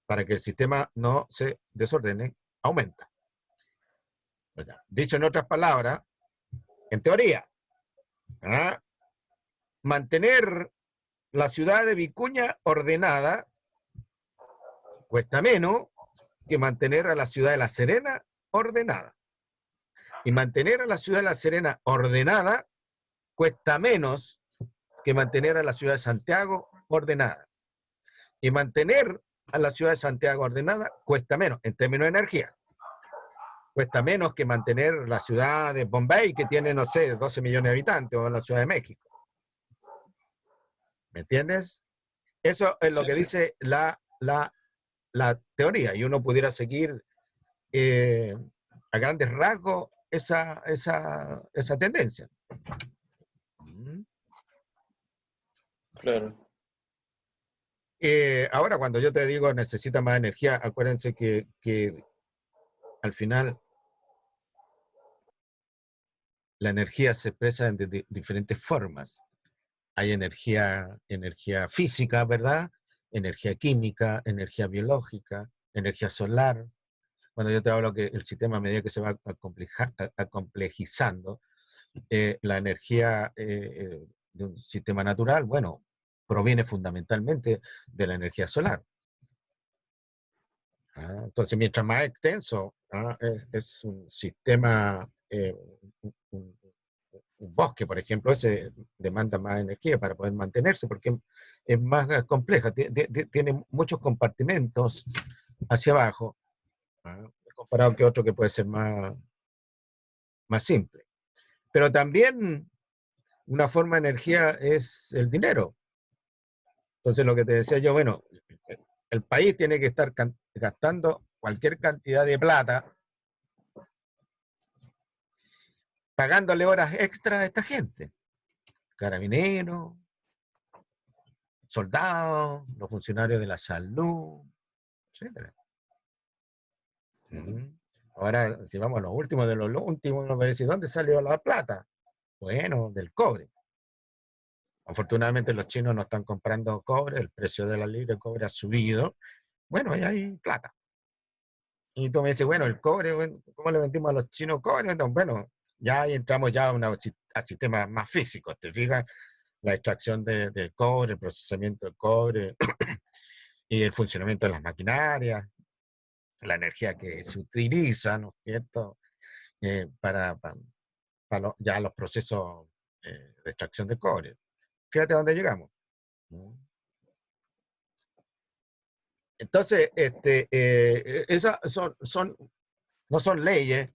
para que el sistema no se desordene aumenta. ¿Verdad? Dicho en otras palabras, en teoría, ¿ah? Mantener la ciudad de Vicuña ordenada cuesta menos que mantener a la ciudad de La Serena ordenada. Y mantener a la ciudad de La Serena ordenada cuesta menos que mantener a la ciudad de Santiago ordenada. Y mantener a la ciudad de Santiago ordenada cuesta menos, en términos de energía. Cuesta menos que mantener la ciudad de Bombay, que tiene, no sé, 12 millones de habitantes, o la Ciudad de México. ¿Me entiendes? Eso es lo que dice la teoría, y uno pudiera seguir a grandes rasgos esa tendencia. Claro. Ahora, cuando yo te digo necesita más energía, acuérdense que al final la energía se expresa de diferentes formas. Hay energía física, ¿verdad? Energía química, energía biológica, energía solar. Cuando yo te hablo que el sistema, a medida que se va complejizando, la energía de un sistema natural, bueno, proviene fundamentalmente de la energía solar. Entonces, mientras más extenso es un sistema, un bosque, por ejemplo, ese demanda más energía para poder mantenerse, porque es más compleja, tiene muchos compartimentos hacia abajo, comparado que otro que puede ser más simple. Pero también una forma de energía es el dinero. Entonces, lo que te decía yo, bueno, el país tiene que estar gastando cualquier cantidad de plata pagándole horas extras a esta gente. Carabineros, soldados, los funcionarios de la salud, etc. Ahora, si vamos a los últimos de los últimos, uno va a decir, ¿dónde salió la plata? Bueno, del cobre. Afortunadamente los chinos no están comprando cobre, el precio de la libra de cobre ha subido. Bueno, ahí hay plata. Y tú me dices, bueno, el cobre, ¿cómo le vendimos a los chinos cobre? Entonces, bueno, ya ahí entramos ya a sistemas más físicos, ¿te fijas? La extracción del cobre, el procesamiento del cobre y el funcionamiento de las maquinarias, la energía que se utiliza, ¿no es cierto? Para ya los procesos de extracción de cobre. Fíjate a dónde llegamos. Entonces, esas no son leyes,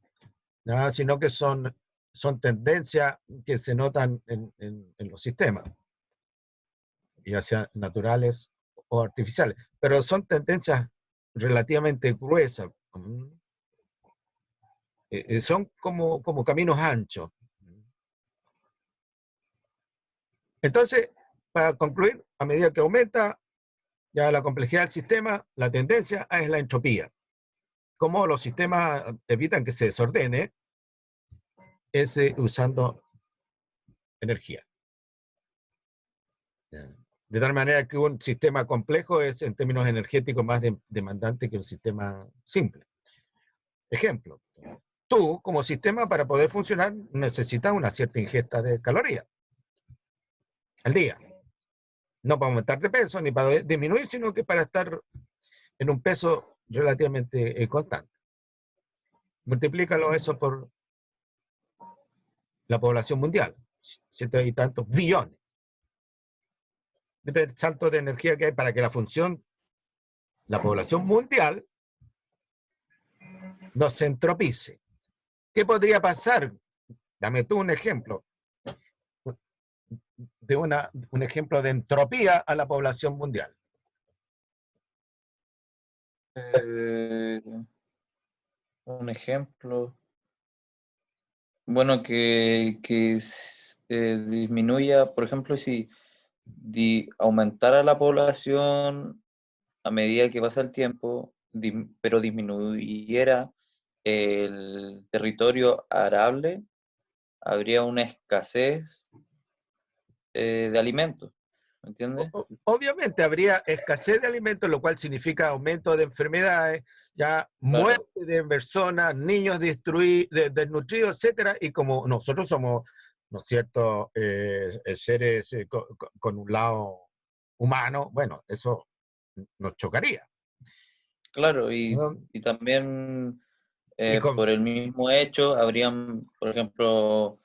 ¿no? Sino que son tendencias que se notan en los sistemas, ya sean naturales o artificiales, pero son tendencias relativamente gruesas. Son como caminos anchos. Entonces, para concluir, a medida que aumenta ya la complejidad del sistema, la tendencia es la entropía. Cómo los sistemas evitan que se desordene es usando energía. De tal manera que un sistema complejo es en términos energéticos más demandante que un sistema simple. Ejemplo, tú como sistema para poder funcionar necesitas una cierta ingesta de calorías al día. No para aumentar de peso ni para disminuir, sino que para estar en un peso relativamente constante. Multiplícalo eso por la población mundial, 7 y tantos billones. El salto de energía que hay para que la población mundial no se entropice. ¿Qué podría pasar? Dame tú un ejemplo. de un ejemplo de entropía a la población mundial. Eh, un ejemplo. Bueno, que disminuya, por ejemplo, si aumentara la población a medida que pasa el tiempo, pero disminuyera el territorio arable, habría una escasez de alimentos, ¿me entiendes? Obviamente habría escasez de alimentos, lo cual significa aumento de enfermedades, ya Claro, muerte de personas, niños desnutridos, etcétera. Y como nosotros somos, ¿no es cierto?, seres con un lado humano, bueno, eso nos chocaría, claro, ¿no? y también Y por con, el mismo hecho, habrían, por ejemplo,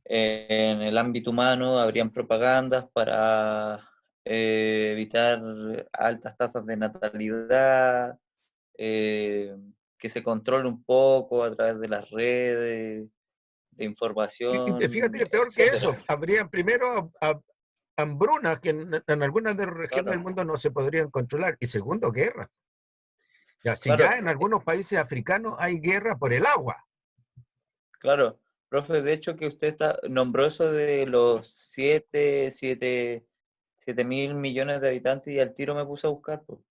en el ámbito humano, habrían propagandas para evitar altas tasas de natalidad, eh, que se controle un poco a través de las redes de fíjate información, que peor que eso, etcétera. habrían primero hambrunas que en algunas de las regiones del Claro, mundo no se podrían controlar. Y segundo, guerra. Ya, si ya claro, en algunos países africanos hay guerra por el agua. claro. Profe, de hecho que usted nombró eso de los 7.000 millones de habitantes y al tiro me puse a buscar, po.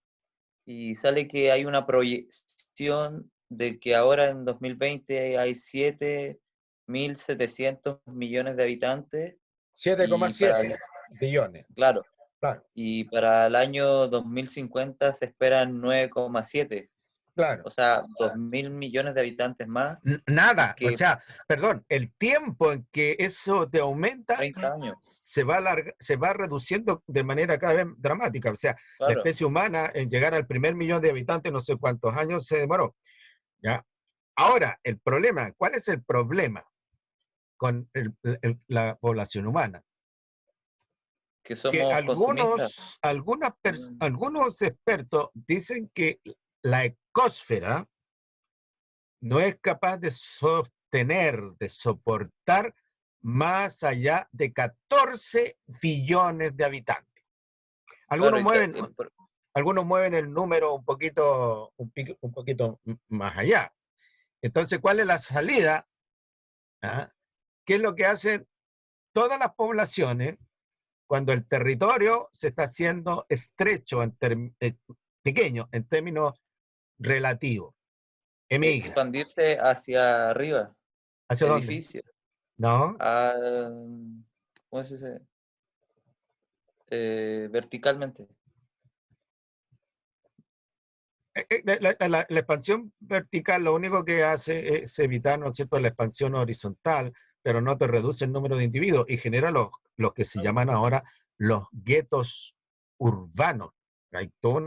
Y sale que hay una proyección de que ahora en 2020 hay 7.700 millones de habitantes siete coma y para siete billones, claro, claro, y para el año 2050 se esperan 9,7, claro. o sea, 2.000 millones de habitantes más y Nada, o que sea, perdón, el tiempo en que eso te aumenta 30 años, se va reduciendo de manera cada vez dramática. O sea, la claro, especie humana en llegar al primer millón de habitantes, no sé cuántos años se demoró. ¿Ya? Ahora, el problema, ¿cuál es el problema con la población humana? que Que somos consumistas. Mm, algunos expertos dicen que la ecosfera no es capaz de sostener, de soportar más allá de 14 billones de habitantes. claro, Algunos mueven, algunos mueven el número un poquito más allá. Entonces, ¿cuál es la salida? ¿Ah? ¿Qué es lo que hacen todas las poblaciones cuando el territorio se está haciendo estrecho, pequeño, en términos relativos? Emigra. expandirse hacia arriba, ¿Hacia dónde? edificios, ¿No? ¿cómo se dice? Verticalmente. La expansión vertical lo único que hace es evitar, ¿no es cierto?, la expansión horizontal, pero no te reduce el número de individuos y genera los que se llaman ahora los guetos urbanos. Hay toda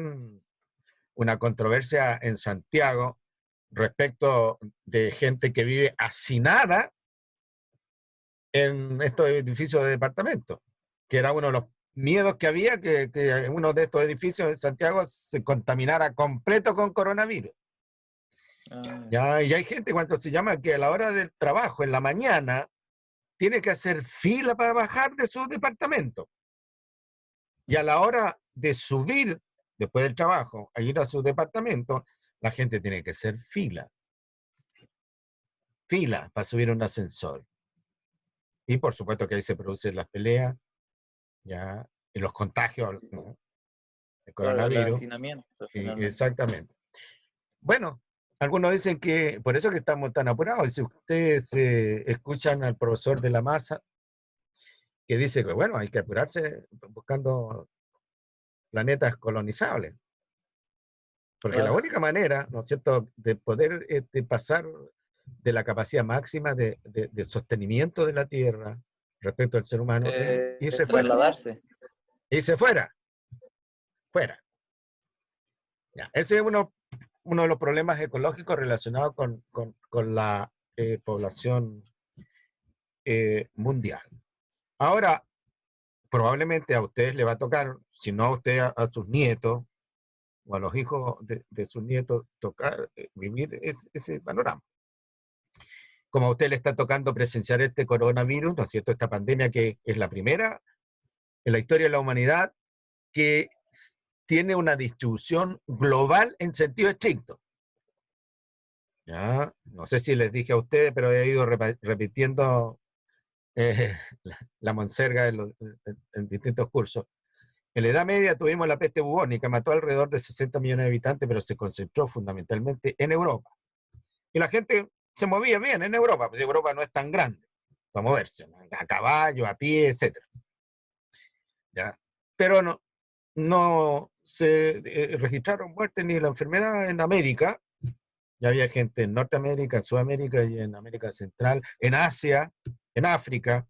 una controversia en Santiago respecto de gente que vive hacinada en estos edificios de departamentos, que era uno de los miedos que había, que uno de estos edificios de Santiago se contaminara completo con coronavirus. Ah, Ya, y hay gente cuando se llama que a la hora del trabajo, en la mañana, tiene que hacer fila para bajar de su departamento. Y a la hora de subir, después del trabajo, a ir a su departamento, la gente tiene que hacer fila para subir un ascensor. Y por supuesto que ahí se producen las peleas, ya, y los contagios, ¿no?, el claro, el coronavirus. hacinamiento Y finalmente. exactamente. Bueno, algunos dicen que por eso que estamos tan apurados. Si ustedes escuchan al profesor de la masa, que dice que, bueno, hay que apurarse buscando planetas colonizables, porque la Claro. única manera, ¿no es cierto?, de poder pasar de la capacidad máxima de sostenimiento de la Tierra respecto al ser humano es irse fuera, Trasladarse. irse fuera, fuera. Ya. Ese es uno de los problemas ecológicos relacionados con la población mundial. Ahora, probablemente a ustedes le va a tocar, si no a usted, a sus nietos o a los hijos de sus nietos, tocar vivir ese panorama. Como a usted le está tocando presenciar este coronavirus, ¿no es cierto?, esta pandemia que es la primera en la historia de la humanidad que tiene una distribución global en sentido estricto. ¿Ya? No sé si les dije a ustedes, pero he ido repitiendo la monserga en distintos cursos. En la Edad Media tuvimos la peste bubónica, mató alrededor de 60 millones de habitantes, pero se concentró fundamentalmente en Europa. Y la gente se movía bien en Europa, pues Europa no es tan grande para moverse, ¿no? A caballo, a pie, etc. ¿Ya? Pero no se registraron muertes ni la enfermedad en América. Ya había gente en Norteamérica, en Sudamérica y en América Central, en Asia, en África.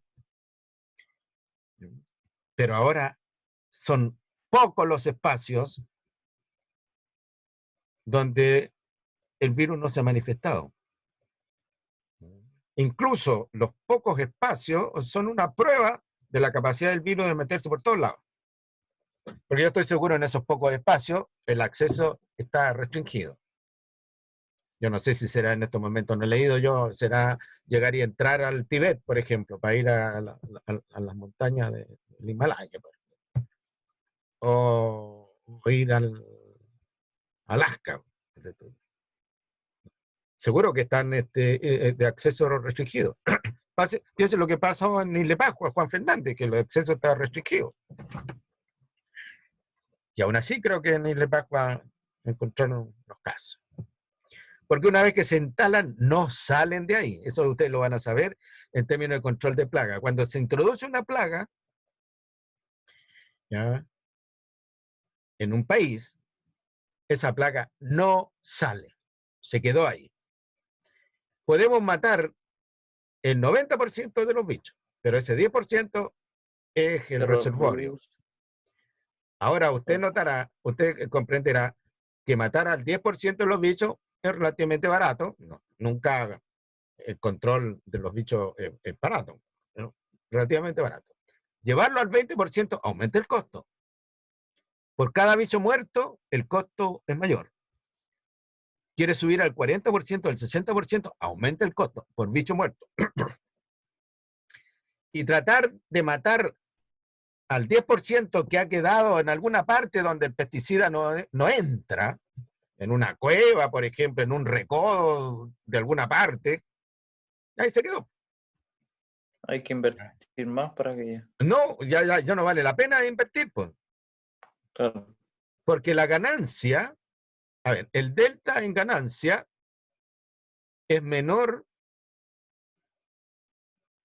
Pero ahora son pocos los espacios donde el virus no se ha manifestado. Incluso los pocos espacios son una prueba de la capacidad del virus de meterse por todos lados. Porque yo estoy seguro en esos pocos espacios el acceso está restringido. Yo no sé si será en estos momentos, no he leído yo, será llegar y entrar al Tíbet, por ejemplo, para ir a las montañas del Himalaya, o ir al Alaska. Seguro que están de acceso restringido. Piense lo que pasó en Isla Pascua, Juan Fernández, que el acceso estaba restringido. Y aún así creo que en Isla Pascua encontraron los casos. Porque una vez que se instalan, no salen de ahí. Eso ustedes lo van a saber en términos de control de plaga. Cuando se introduce una plaga, ¿ya?, en un país, esa plaga no sale. Se quedó ahí. Podemos matar el 90% de los bichos, pero ese 10% es el reservorio. Ahora usted notará, usted comprenderá que matar al 10% de los bichos es relativamente barato. No, nunca el control de los bichos es barato, ¿no? Relativamente barato. Llevarlo al 20% aumenta el costo. Por cada bicho muerto, el costo es mayor. Quiere subir al 40%, al 60%, aumenta el costo por bicho muerto. Y tratar de matar al 10% que ha quedado en alguna parte donde el pesticida no entra, en una cueva, por ejemplo, en un recodo de alguna parte, ahí se quedó. Hay que invertir más para que... No, ya no vale la pena invertir, pues. Claro. Porque la ganancia, a ver, el delta en ganancia es menor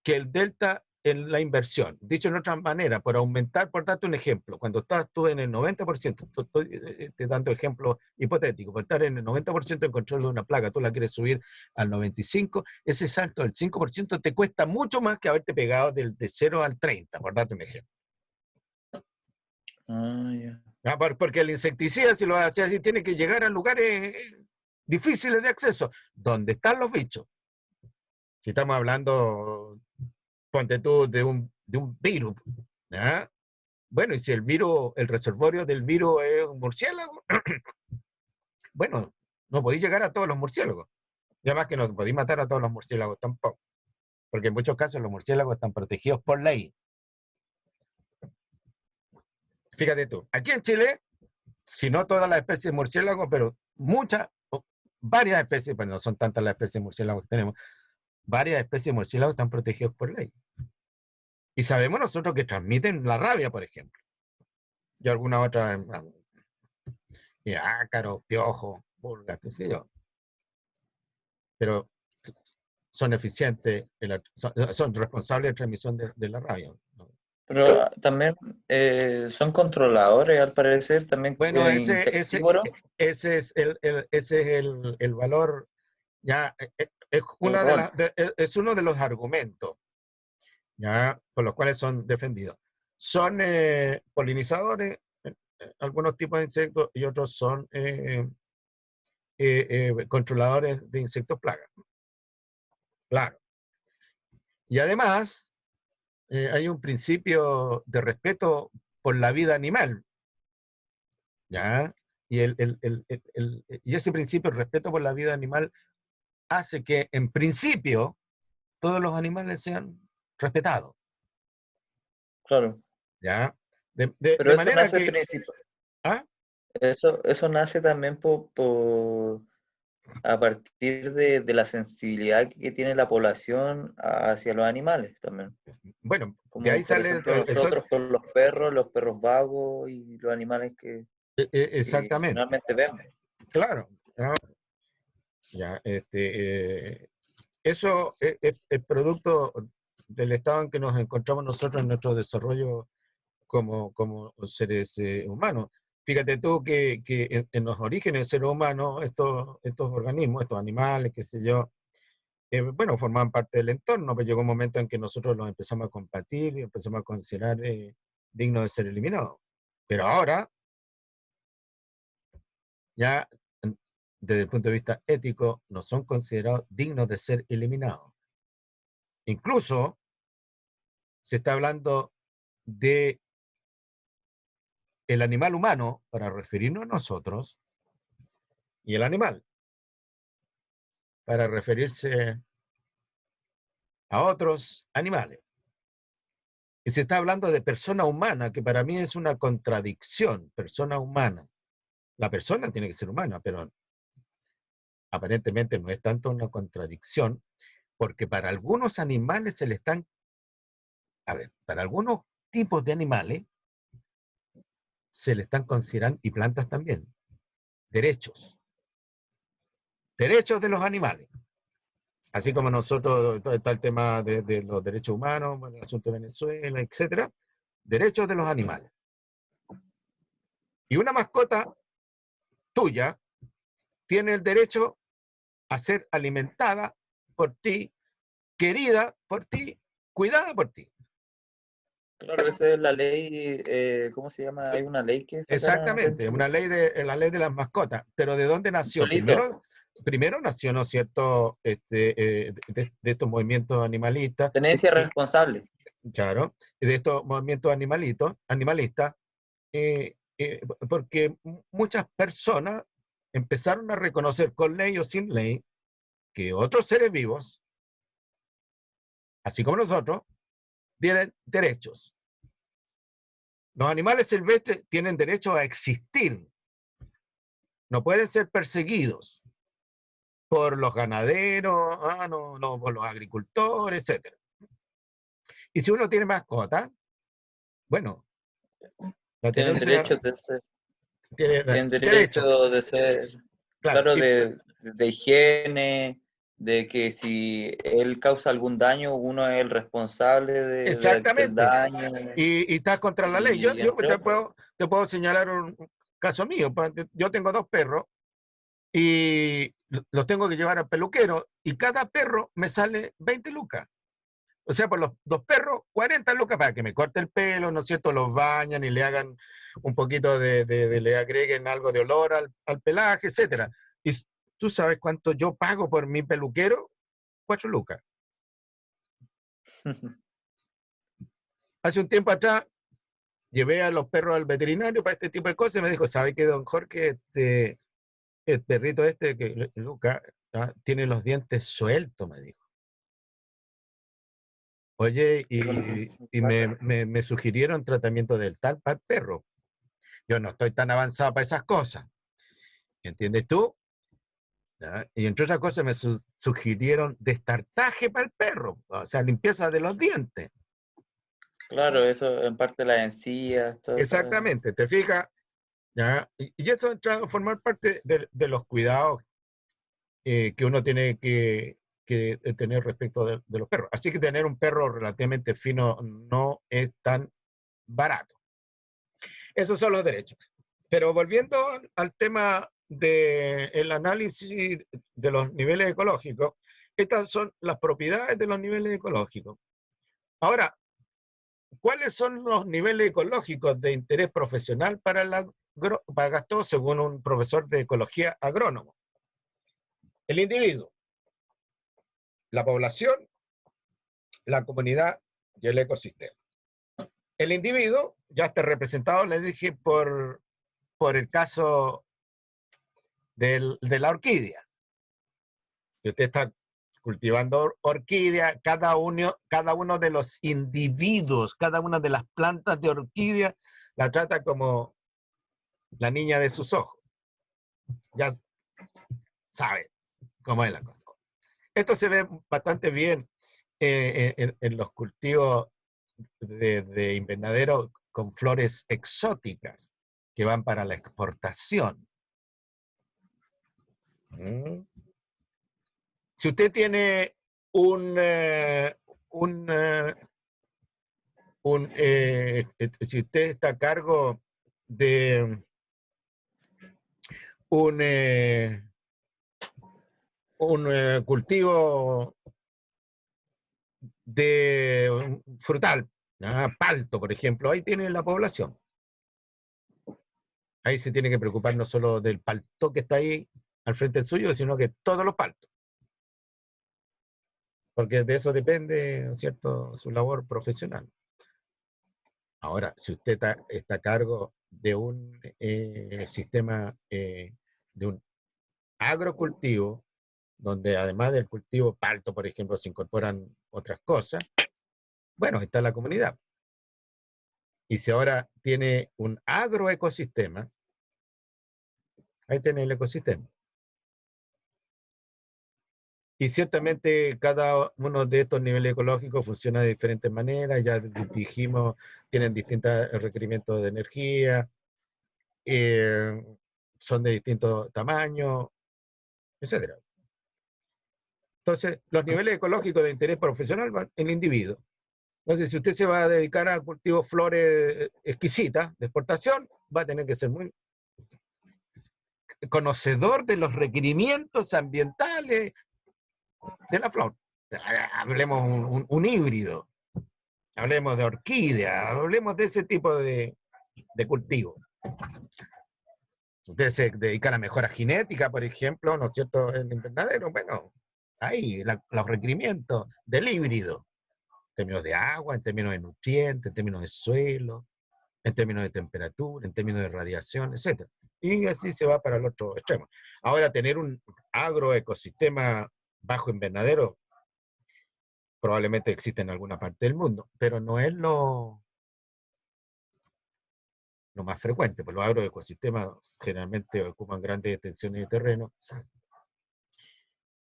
que el delta en la inversión. Dicho en otra manera, por aumentar, por darte un ejemplo, cuando estás tú en el 90%, estoy dando ejemplo hipotético, por estar en el 90% en control de una plaga, tú la quieres subir al 95%, ese salto del 5% te cuesta mucho más que haberte pegado de 0 al 30, por darte un ejemplo. Ya. Porque el insecticida, si lo vas a hacer así, tiene que llegar a lugares difíciles de acceso, donde están los bichos. Si estamos hablando, ponte tú, de un virus, ¿ya? Bueno, y si el virus, el reservorio del virus es un murciélago, bueno, no podéis llegar a todos los murciélagos. Y además que no podéis matar a todos los murciélagos tampoco, porque en muchos casos los murciélagos están protegidos por ley. Fíjate tú, aquí en Chile, si no todas las especies de murciélagos, pero varias especies, pues no son tantas las especies de murciélagos que tenemos, varias especies de murciélagos están protegidos por ley. Y sabemos nosotros que transmiten la rabia, por ejemplo. Y alguna otra, ácaro, piojo, pulga, qué sé yo. Pero son eficientes, son responsables de transmisión de la rabia, ¿no? Pero también son controladores, al parecer, también Bueno, insectívoros. ese es el valor, ya, es uno de los argumentos, ya, por los cuales son defendidos. Son polinizadores, algunos tipos de insectos, y otros son controladores de insectos plagas. Claro. Y además, hay un principio de respeto por la vida animal, ¿ya? Y, y ese principio de respeto por la vida animal hace que, en principio, todos los animales sean respetados. Claro. ¿ya? Pero De eso manera nace que... principal, ¿Ah? eso nace también a partir de la sensibilidad que tiene la población hacia los animales también. Bueno, de ahí Como por sale ejemplo nosotros con los perros vagos y los animales que exactamente, generalmente vemos. claro. ¿No? Ya, eso es producto del estado en que nos encontramos nosotros en nuestro desarrollo como seres humanos. Fíjate tú que en los orígenes del ser humano, estos organismos, estos animales, qué sé yo, bueno, formaban parte del entorno, pero llegó un momento en que nosotros los empezamos a compartir y empezamos a considerar dignos de ser eliminados. Pero ahora, ya desde el punto de vista ético, no son considerados dignos de ser eliminados. Incluso se está hablando de el animal humano para referirnos a nosotros y el animal para referirse a otros animales. Y se está hablando de persona humana, que para mí es una contradicción, persona humana. La persona tiene que ser humana, pero aparentemente no es tanto una contradicción, porque para algunos animales se le están, a ver, para algunos tipos de animales se le están considerando, y plantas también, derechos, derechos de los animales. Así como nosotros, está el tema de los derechos humanos, bueno, el asunto de Venezuela, etcétera, derechos de los animales. Y una mascota tuya tiene el derecho a ser alimentada por ti, querida por ti, cuidada por ti. Claro, esa es la ley, ¿cómo se llama? Hay una ley que sacaron acá en Exactamente, Chile. una ley la ley de las mascotas. Pero ¿de dónde nació? Solito, Primero nació, ¿no es cierto?, de estos movimientos animalistas, tenencia responsable. claro, de estos movimientos animalistas, porque muchas personas empezaron a reconocer con ley o sin ley que otros seres vivos, así como nosotros, tienen derechos. Los animales silvestres tienen derecho a existir, no pueden ser perseguidos por los ganaderos, no, por los agricultores, etc. Y si uno tiene mascota, bueno, la Tienen tenencia derecho de ser, tiene tienen derecho, derecho de ser, claro, claro, de higiene, de que si él causa algún daño, uno es el responsable del exactamente, daño, y estás contra la ley. y Yo entre otros. te puedo señalar un caso mío. Yo tengo dos perros y los tengo que llevar al peluquero y cada perro me sale 20 lucas. O sea, por los dos perros, 40 lucas para que me corte el pelo, ¿no es cierto? Los bañan y le hagan un poquito le agreguen algo de olor al pelaje, etcétera. Y tú sabes cuánto yo pago por mi peluquero, 4 lucas. Hace un tiempo atrás llevé a los perros al veterinario para este tipo de cosas y me dijo, ¿sabe qué, don Jorge? El perrito que Luca, tiene los dientes sueltos, me dijo. Oye, Y con y plata. me sugirieron tratamiento del tal para el perro. Yo no estoy tan avanzado para esas cosas. ¿Entiendes tú? ¿Ya? Y entre otras cosas me sugirieron destartaje para el perro, o sea, limpieza de los dientes. Claro, eso en parte las encías, todo eso. Exactamente, ¿te fijas? ¿Ya? Y eso entra a formar parte de los cuidados que uno tiene que tener respecto de los perros. Así que tener un perro relativamente fino no es tan barato. Esos son los derechos. Pero volviendo al tema del análisis de los niveles ecológicos, estas son las propiedades de los niveles ecológicos. Ahora, ¿cuáles son los niveles ecológicos de interés profesional para Gastón, según un profesor de ecología agrónomo? El individuo, la población, la comunidad y el ecosistema. El individuo ya está representado, le dije, por el caso de la orquídea. Y usted está cultivando orquídea, cada uno de los individuos, cada una de las plantas de orquídea, la trata como la niña de sus ojos. Ya sabe cómo es la cosa. Esto se ve bastante bien en los cultivos de invernadero con flores exóticas que van para la exportación. Si usted tiene si usted está a cargo de un cultivo de frutal, palto, por ejemplo, ahí tiene la población. Ahí se tiene que preocupar no solo del palto que está ahí al frente del suyo, sino que todos los paltos. Porque de eso depende, ¿cierto?, su labor profesional. Ahora, si usted está a cargo de un sistema, de un agrocultivo, donde además del cultivo palto, por ejemplo, se incorporan otras cosas, bueno, está la comunidad. Y si ahora tiene un agroecosistema, ahí tiene el ecosistema. Y ciertamente cada uno de estos niveles ecológicos funciona de diferentes maneras, ya dijimos, tienen distintos requerimientos de energía, son de distintos tamaños, etc. Entonces, los niveles ecológicos de interés profesional van en el individuo. Entonces, si usted se va a dedicar a cultivos flores exquisitas de exportación, va a tener que ser muy conocedor de los requerimientos ambientales de la flor. Hablemos un híbrido, hablemos de orquídea, hablemos de ese tipo de cultivo. Usted se dedica a la mejora genética, por ejemplo, ¿no es cierto?, en invernadero, bueno, ahí los requerimientos del híbrido, en términos de agua, en términos de nutrientes, en términos de suelo, en términos de temperatura, en términos de radiación, etc. Y así se va para el otro extremo. Ahora, tener un agroecosistema bajo invernadero probablemente existe en alguna parte del mundo, pero no es lo más frecuente, pues los agroecosistemas generalmente ocupan grandes extensiones de terreno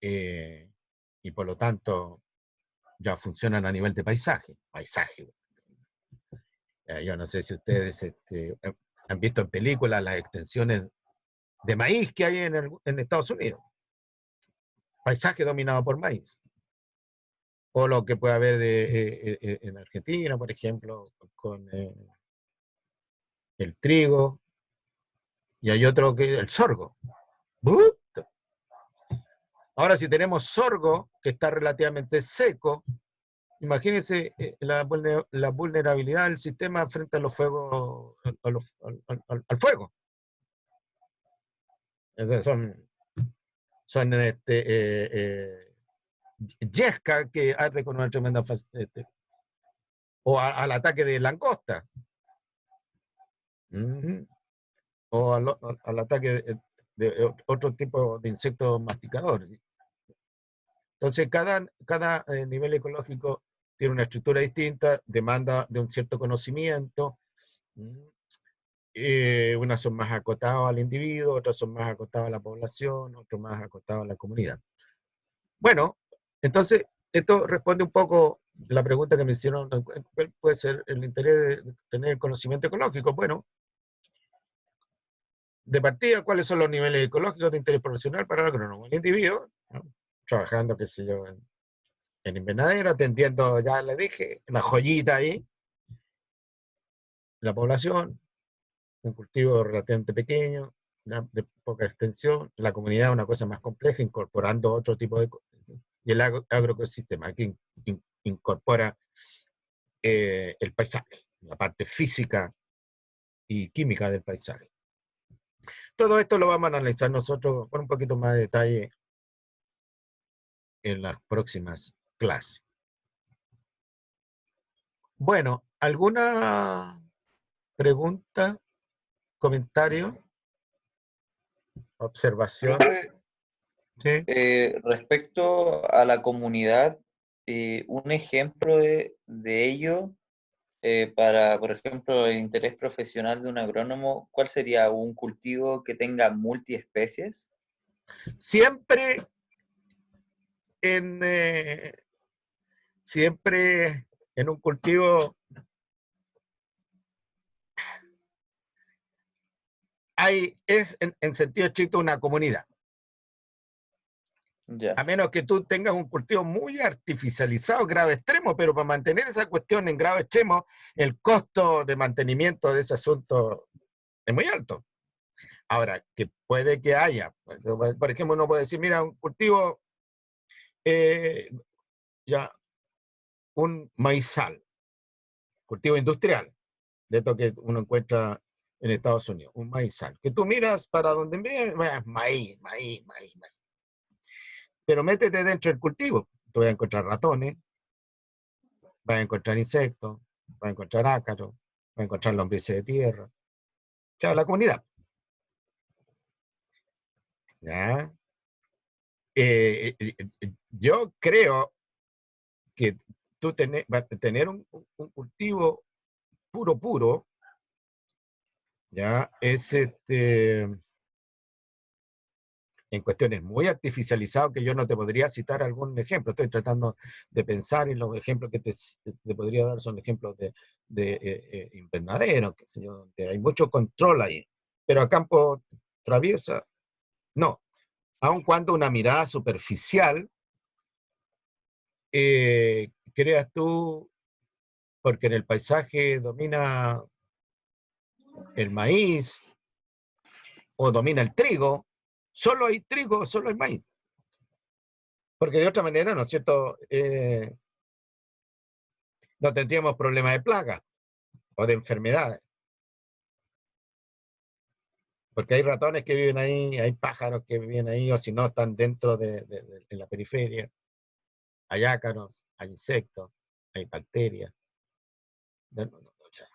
y por lo tanto ya funcionan a nivel de paisaje. Yo no sé si ustedes han visto en películas las extensiones de maíz que hay en Estados Unidos. Paisaje dominado por maíz. O lo que puede haber en Argentina, por ejemplo, con el trigo, y hay otro que el sorgo. Ahora, si tenemos sorgo, que está relativamente seco, imagínense la vulnerabilidad del sistema frente a los fuegos, al fuego. Entonces son yesca que arde con una tremenda o al ataque de langosta. O al ataque de otro tipo de insectos masticadores. Entonces, cada nivel ecológico tiene una estructura distinta, demanda de un cierto conocimiento. Unas son más acotadas al individuo, otras son más acotadas a la población, otras más acotadas a la comunidad. Bueno, entonces, esto responde un poco a la pregunta que me hicieron, ¿cuál puede ser el interés de tener conocimiento ecológico? Bueno, de partida, ¿cuáles son los niveles ecológicos de interés profesional para el agrónomo? El individuo, ¿no?, trabajando, qué sé yo, en invernadero, atendiendo, ya le dije, la joyita ahí, la población, un cultivo relativamente pequeño, de poca extensión, la comunidad una cosa más compleja, incorporando otro tipo de cosas, y el agroecosistema, que incorpora el paisaje, la parte física y química del paisaje. Todo esto lo vamos a analizar nosotros con un poquito más de detalle en las próximas clases. Bueno, ¿alguna pregunta, comentario, observación? Sí. Respecto a la comunidad, un ejemplo de ello, para, por ejemplo, el interés profesional de un agrónomo, ¿cuál sería un cultivo que tenga multiespecies? Siempre en, eh, siempre en un cultivo es en sentido estricto una comunidad. A Ya, menos que tú tengas un cultivo muy artificializado, grado extremo, pero para mantener esa cuestión en grado extremo, el costo de mantenimiento de ese asunto es muy alto. Ahora, que puede que haya, por ejemplo, uno puede decir, mira, un cultivo, eh, ya, un maizal, cultivo industrial, de esto que uno encuentra en Estados Unidos, un maizal, que tú miras para donde ves, maíz, maíz, maíz, maíz. Pero métete dentro del cultivo, tú vas a encontrar ratones, vas a encontrar insectos, vas a encontrar ácaros, vas a encontrar lombrices de tierra. Chao, la comunidad. ¿Ya? Yo creo que tú tener un cultivo puro, puro, ya es en cuestiones muy artificializadas que yo no te podría citar algún ejemplo. Estoy tratando de pensar y los ejemplos que te podría dar son ejemplos de invernaderos, que sé yo, donde hay mucho control ahí. Pero a campo traviesa, no. Aun cuando una mirada superficial, creas tú, porque en el paisaje domina el maíz o domina el trigo, solo hay trigo, solo hay maíz. Porque de otra manera, ¿no es cierto? No tendríamos problemas de plaga o de enfermedades. Porque hay ratones que viven ahí, hay pájaros que viven ahí, o si no, están dentro de la periferia. Hay ácaros, hay insectos, hay bacterias. O sea,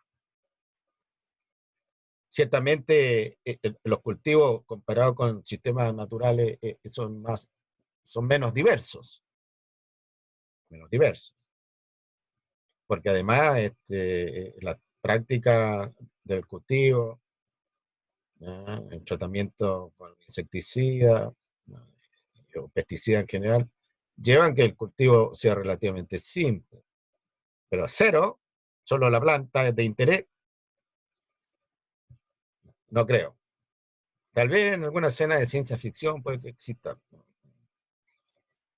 ciertamente, los cultivos comparados con sistemas naturales son menos diversos. Porque además, la práctica del cultivo, ¿ya? El tratamiento con insecticida, ¿no? O pesticida en general, llevan que el cultivo sea relativamente simple. Pero a cero, solo la planta es de interés, no creo. Tal vez en alguna escena de ciencia ficción puede que exista,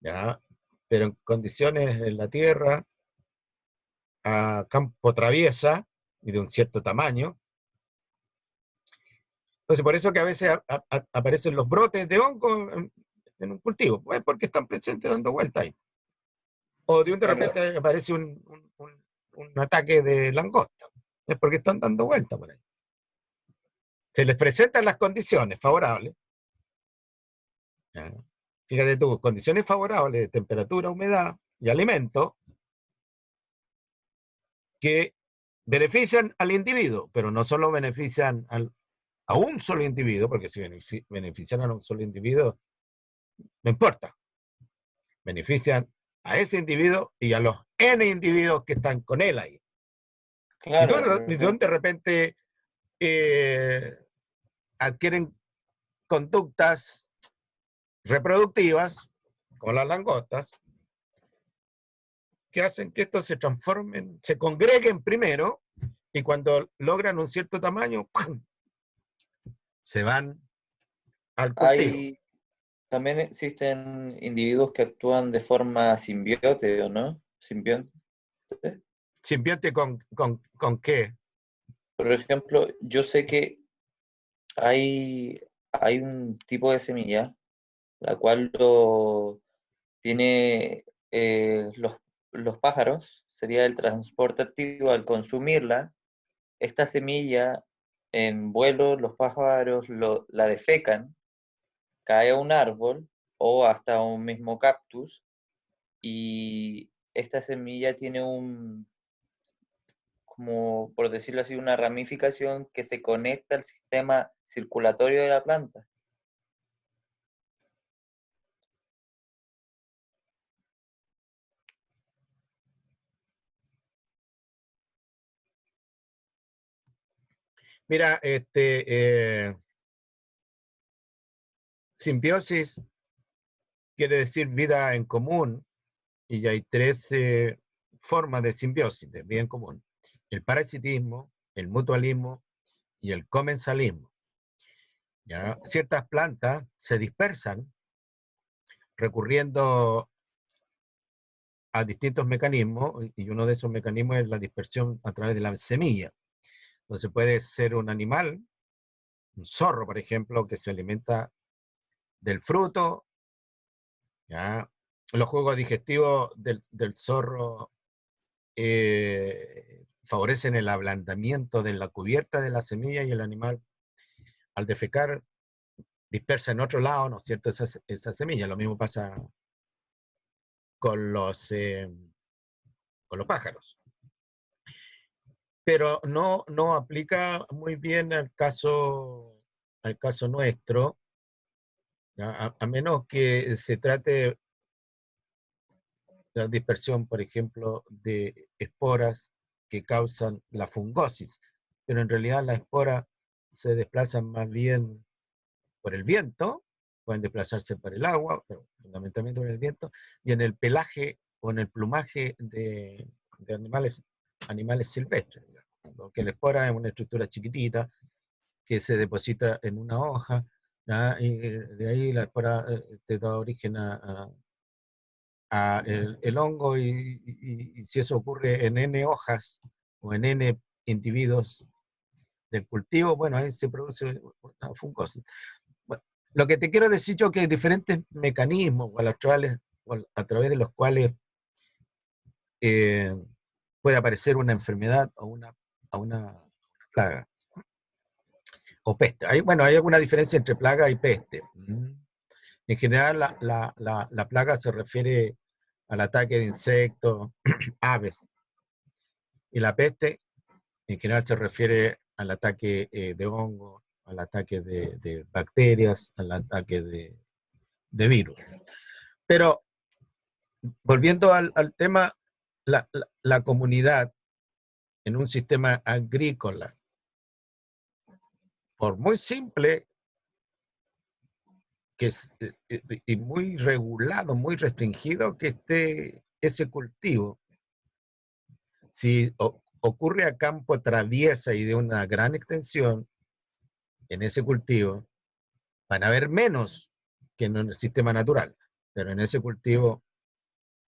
¿ya? Pero en condiciones en la Tierra, a campo traviesa y de un cierto tamaño. Entonces, por eso que a veces aparecen los brotes de hongo en un cultivo, pues porque están presentes dando vueltas ahí. O de claro. repente aparece un ataque de langosta, es porque están dando vueltas por ahí. Se les presentan las condiciones favorables. ¿Ya? Fíjate tú, condiciones favorables de temperatura, humedad y alimento que benefician al individuo, pero no solo benefician a un solo individuo, porque si benefician a un solo individuo, no importa, benefician a ese individuo y a los N individuos que están con él ahí. Claro, Y donde de repente eh, adquieren conductas reproductivas, como las langostas, que hacen que estos se transformen, se congreguen primero, y cuando logran un cierto tamaño, ¡pum!, se van al cultivo. hay, también existen individuos que actúan de forma simbiote, ¿o no? Simbionte. ¿Simbionte con qué? Por ejemplo, yo sé que hay, hay un tipo de semilla, la cual tiene los pájaros, sería el transporte activo al consumirla. Esta semilla en vuelo, los pájaros la defecan, cae a un árbol o hasta un mismo cactus y esta semilla tiene como por decirlo así, una ramificación que se conecta al sistema circulatorio de la planta. Mira, simbiosis quiere decir vida en común, y hay tres formas de simbiosis, de vida en común. El parasitismo, el mutualismo y el comensalismo. ¿Ya? Ciertas plantas se dispersan recurriendo a distintos mecanismos, y uno de esos mecanismos es la dispersión a través de la semilla. Entonces puede ser un animal, un zorro, por ejemplo, que se alimenta del fruto, ¿ya? Los juegos digestivos del zorro favorecen el ablandamiento de la cubierta de la semilla, y el animal, al defecar, dispersa en otro lado, ¿no es cierto?, esa semilla. Lo mismo pasa con los pájaros. Pero no aplica muy bien al caso nuestro, a menos que se trate de dispersión, por ejemplo, de esporas que causan la fungosis. Pero en realidad las esporas se desplazan más bien por el viento, pueden desplazarse por el agua, pero fundamentalmente por el viento, y en el pelaje o en el plumaje de animales silvestres, digamos, porque la espora es una estructura chiquitita que se deposita en una hoja, ¿ya? Y de ahí la espora te da origen a el hongo, y si eso ocurre en N hojas o en N individuos del cultivo, bueno, ahí se produce una fungosis. Bueno, lo que te quiero decir yo es que hay diferentes mecanismos a través de los cuales eh, puede aparecer una enfermedad o una plaga o peste. Bueno, hay alguna diferencia entre plaga y peste. En general, la plaga se refiere al ataque de insectos, aves, y la peste en general se refiere al ataque de hongos, al ataque de bacterias, al ataque de virus. Pero volviendo al tema, la comunidad en un sistema agrícola, por muy simple que es, y muy regulado, muy restringido que esté ese cultivo, si ocurre a campo traviesa y de una gran extensión en ese cultivo, van a haber menos que en el sistema natural, pero en ese cultivo,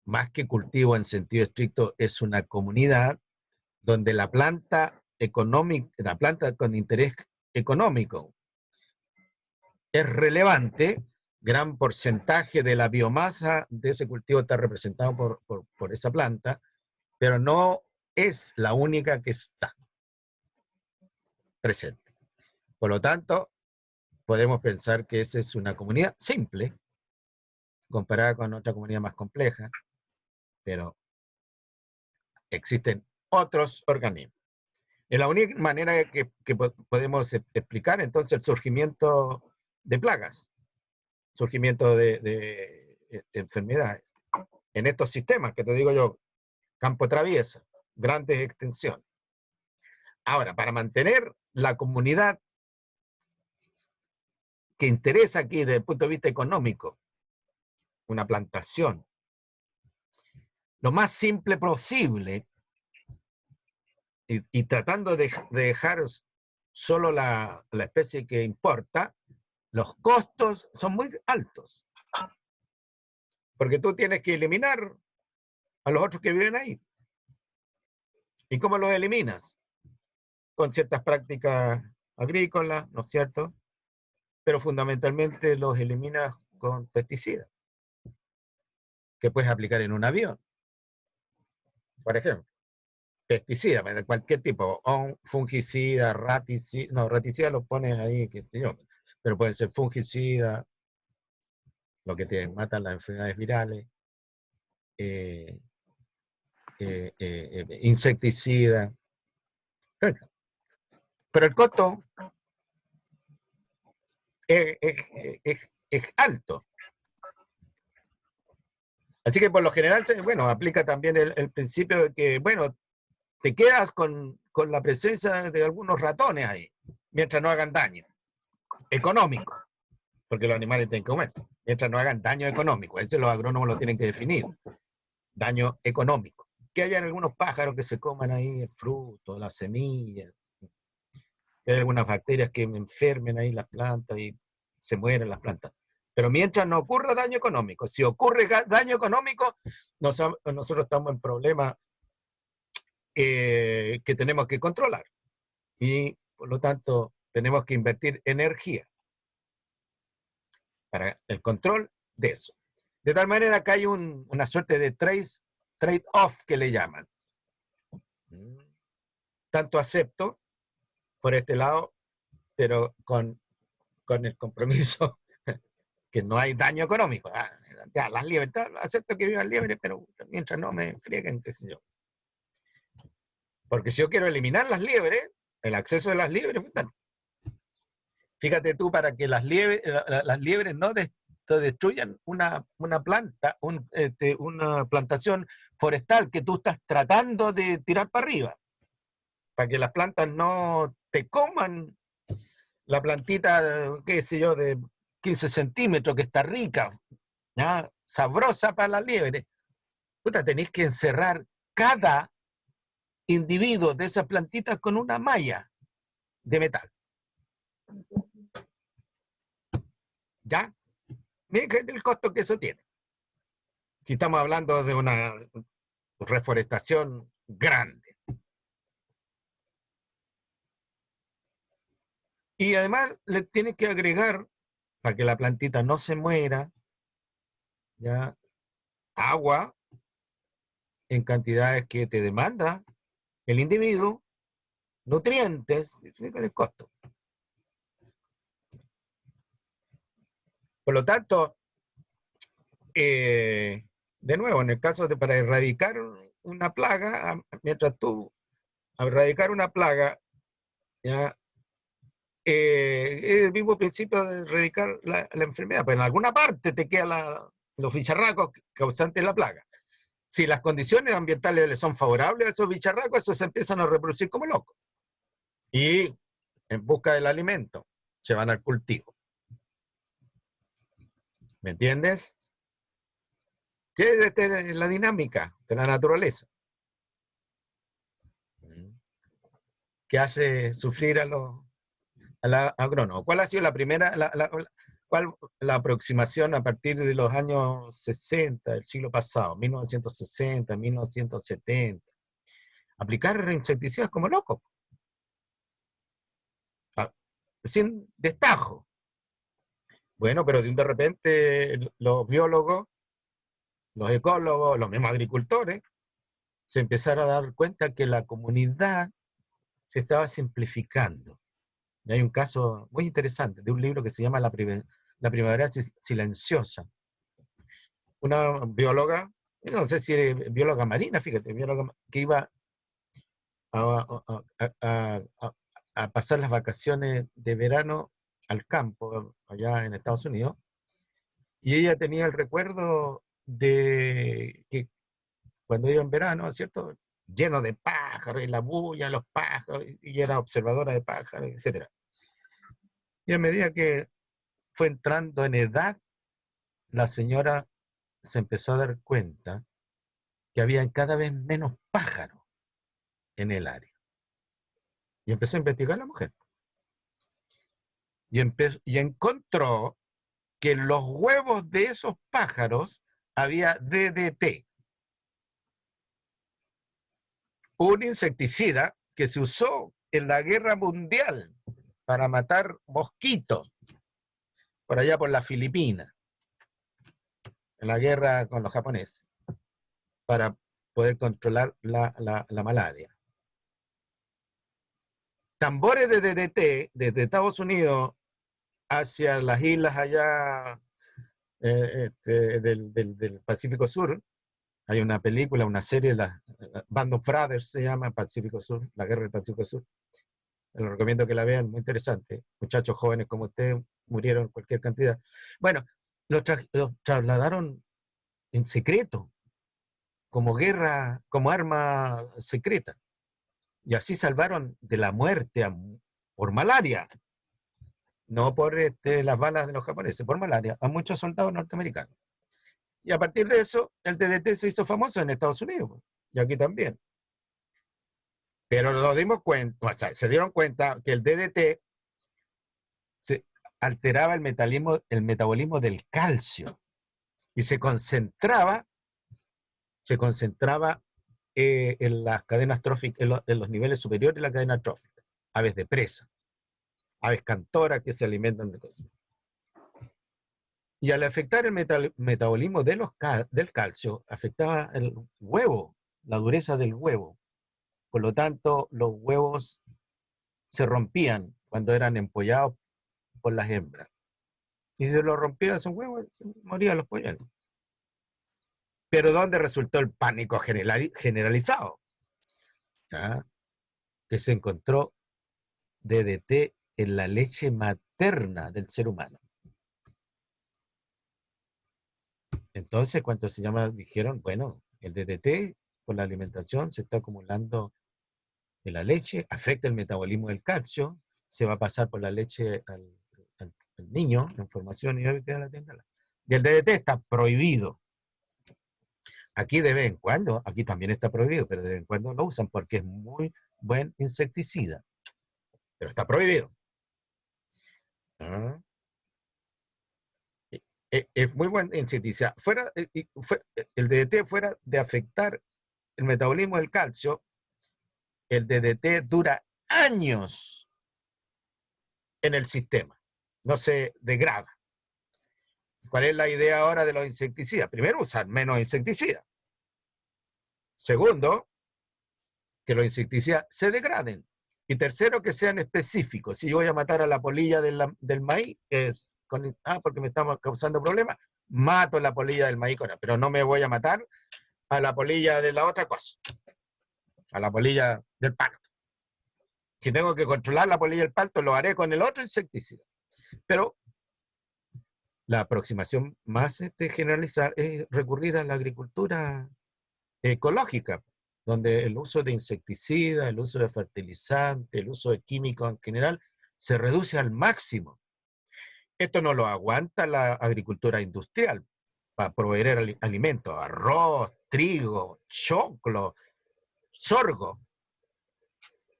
más que cultivo en sentido estricto, es una comunidad donde la planta económica, la planta con interés económico es relevante. Gran porcentaje de la biomasa de ese cultivo está representado por esa planta, pero no es la única que está presente. Por lo tanto, podemos pensar que esa es una comunidad simple, comparada con otra comunidad más compleja, pero existen otros organismos. Es la única manera que podemos explicar entonces el surgimiento de plagas, surgimiento de enfermedades en estos sistemas que te digo yo, campo traviesa, grandes extensiones. Ahora, para mantener la comunidad que interesa aquí desde el punto de vista económico, una plantación, lo más simple posible, y tratando de dejar solo la especie que importa, los costos son muy altos, porque tú tienes que eliminar a los otros que viven ahí. ¿Y cómo los eliminas? Con ciertas prácticas agrícolas, ¿no es cierto? Pero fundamentalmente los eliminas con pesticidas, que puedes aplicar en un avión, por ejemplo. Pesticidas, de cualquier tipo, o fungicida, raticida, no, raticida lo pones ahí, qué sé yo, pero pueden ser fungicida, lo que te matan las enfermedades virales, eh, insecticida, pero el costo es, es alto. Así que por lo general, bueno, aplica también el principio de que, bueno, te quedas con con la presencia de algunos ratones ahí, mientras no hagan daño económico, porque los animales tienen que comer, mientras no hagan daño económico. Ese los agrónomos lo tienen que definir, daño económico. Que hayan algunos pájaros que se coman ahí el fruto, las semillas, que hay algunas bacterias que enfermen ahí las plantas y se mueren las plantas. Pero mientras no ocurra daño económico, si ocurre daño económico, nosotros estamos en problemas que tenemos que controlar. Y por lo tanto, tenemos que invertir energía para el control de eso. De tal manera que hay una suerte de trade-off que le llaman. Tanto acepto por este lado, pero con el compromiso que no hay daño económico. Ya, las liebres, acepto que vivan liebres, pero mientras no me frieguen, qué sé yo. Porque si yo quiero eliminar las liebres, el acceso de las liebres, fíjate tú, para que las liebres no destruyan una planta, una plantación forestal que tú estás tratando de tirar para arriba, para que las plantas no te coman la plantita, qué sé yo, de 15 centímetros, que está rica, ¿ya? Sabrosa para las liebres. Puta, tenéis que encerrar cada individuo de esas plantitas con una malla de metal. ¿Ya? Miren el costo que eso tiene. Si estamos hablando de una reforestación grande. Y además le tienes que agregar, para que la plantita no se muera, ¿ya? Agua en cantidades que te demanda el individuo, nutrientes, fíjate el costo. Por lo tanto, de nuevo, en el caso de para erradicar una plaga, mientras tú al erradicar una plaga, ya, es el mismo principio de erradicar la enfermedad, pero en alguna parte te quedan los bicharracos causantes de la plaga. Si las condiciones ambientales le son favorables a esos bicharracos, esos se empiezan a reproducir como locos. Y en busca del alimento, se van al cultivo. ¿Me entiendes? ¿Qué es la dinámica de la naturaleza? Que hace sufrir a los agrónomos. ¿Cuál ha sido la primera, la aproximación a partir de los años 60 del siglo pasado, 1960, 1970? Aplicar insecticidas como locos, sin destajo. Bueno, pero de repente los biólogos, los ecólogos, los mismos agricultores, se empezaron a dar cuenta que la comunidad se estaba simplificando. Y hay un caso muy interesante de un libro que se llama La Primavera Silenciosa. Una bióloga, no sé si es bióloga marina, fíjate, bióloga que iba a pasar las vacaciones de verano al campo, allá en Estados Unidos, y ella tenía el recuerdo de que cuando iba en verano, ¿cierto?, lleno de pájaros, y la bulla, los pájaros, y era observadora de pájaros, etc. Y a medida que fue entrando en edad, la señora se empezó a dar cuenta que había cada vez menos pájaros en el área. Y empezó a investigar a la mujer. Y encontró que en los huevos de esos pájaros había DDT, un insecticida que se usó en la Guerra Mundial para matar mosquitos por allá por las Filipinas, en la guerra con los japoneses, para poder controlar la malaria. Tambores de DDT desde Estados Unidos hacia las islas allá del Pacífico Sur. Hay una película, una serie, la Band of Brothers se llama, Pacífico Sur, la guerra del Pacífico Sur. Les recomiendo que la vean, muy interesante. Muchachos jóvenes como usted murieron cualquier cantidad. Bueno, los trasladaron en secreto, como guerra, como arma secreta. Y así salvaron de la muerte por malaria, no por las balas de los japoneses, por malaria, a muchos soldados norteamericanos. Y a partir de eso, el DDT se hizo famoso en Estados Unidos, y aquí también. Pero nos dimos cuenta, o sea, se dieron cuenta que el DDT alteraba el metabolismo del calcio y se concentraba en las cadenas tróficas, en los niveles superiores de la cadena trófica. Aves de presa, aves cantoras que se alimentan de cosas. Y al afectar el metabolismo del calcio, afectaba el huevo, la dureza del huevo. Por lo tanto, los huevos se rompían cuando eran empollados por las hembras. Y si se los rompían esos huevos, se morían los polluelos. Pero ¿dónde resultó el pánico generalizado? ¿Ah? Que se encontró DDT en la leche materna del ser humano. Entonces, cuando se llama, dijeron, bueno, el DDT por la alimentación se está acumulando en la leche, afecta el metabolismo del calcio, se va a pasar por la leche al niño en formación y la tienda. Y el DDT está prohibido. Aquí de vez en cuando, aquí también está prohibido, pero de vez en cuando lo usan porque es muy buen insecticida. Pero está prohibido. ¿Ah? Es muy buen insecticida. El DDT fuera de afectar el metabolismo del calcio, el DDT dura años en el sistema. No se degrada. ¿Cuál es la idea ahora de los insecticidas? Primero, usar menos insecticidas. Segundo, que los insecticidas se degraden. Y tercero, que sean específicos. Si yo voy a matar a la polilla del maíz, porque me estamos causando problemas, mato la polilla del maíz pero no me voy a matar a la polilla de la otra cosa, a la polilla del palto. Si tengo que controlar la polilla del palto, lo haré con el otro insecticida. Pero la aproximación más generalizada es recurrir a la agricultura ecológica, donde el uso de insecticidas, el uso de fertilizantes, el uso de químicos en general, se reduce al máximo. Esto no lo aguanta la agricultura industrial para proveer alimentos, arroz, trigo, choclo, sorgo,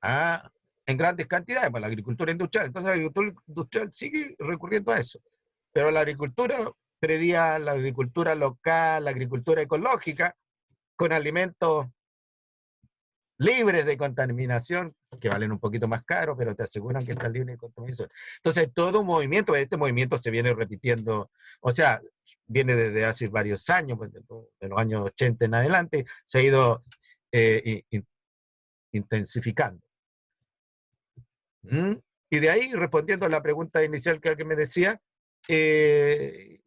en grandes cantidades para la agricultura industrial. Entonces la agricultura industrial sigue recurriendo a eso. Pero la agricultura predial, la agricultura local, la agricultura ecológica, con alimentos libres de contaminación, que valen un poquito más caro, pero te aseguran que están libres de contaminación. Entonces, todo un movimiento, este movimiento se viene repitiendo, o sea, viene desde hace varios años, de los años 80 en adelante, se ha ido intensificando. Y de ahí, respondiendo a la pregunta inicial que alguien me decía, es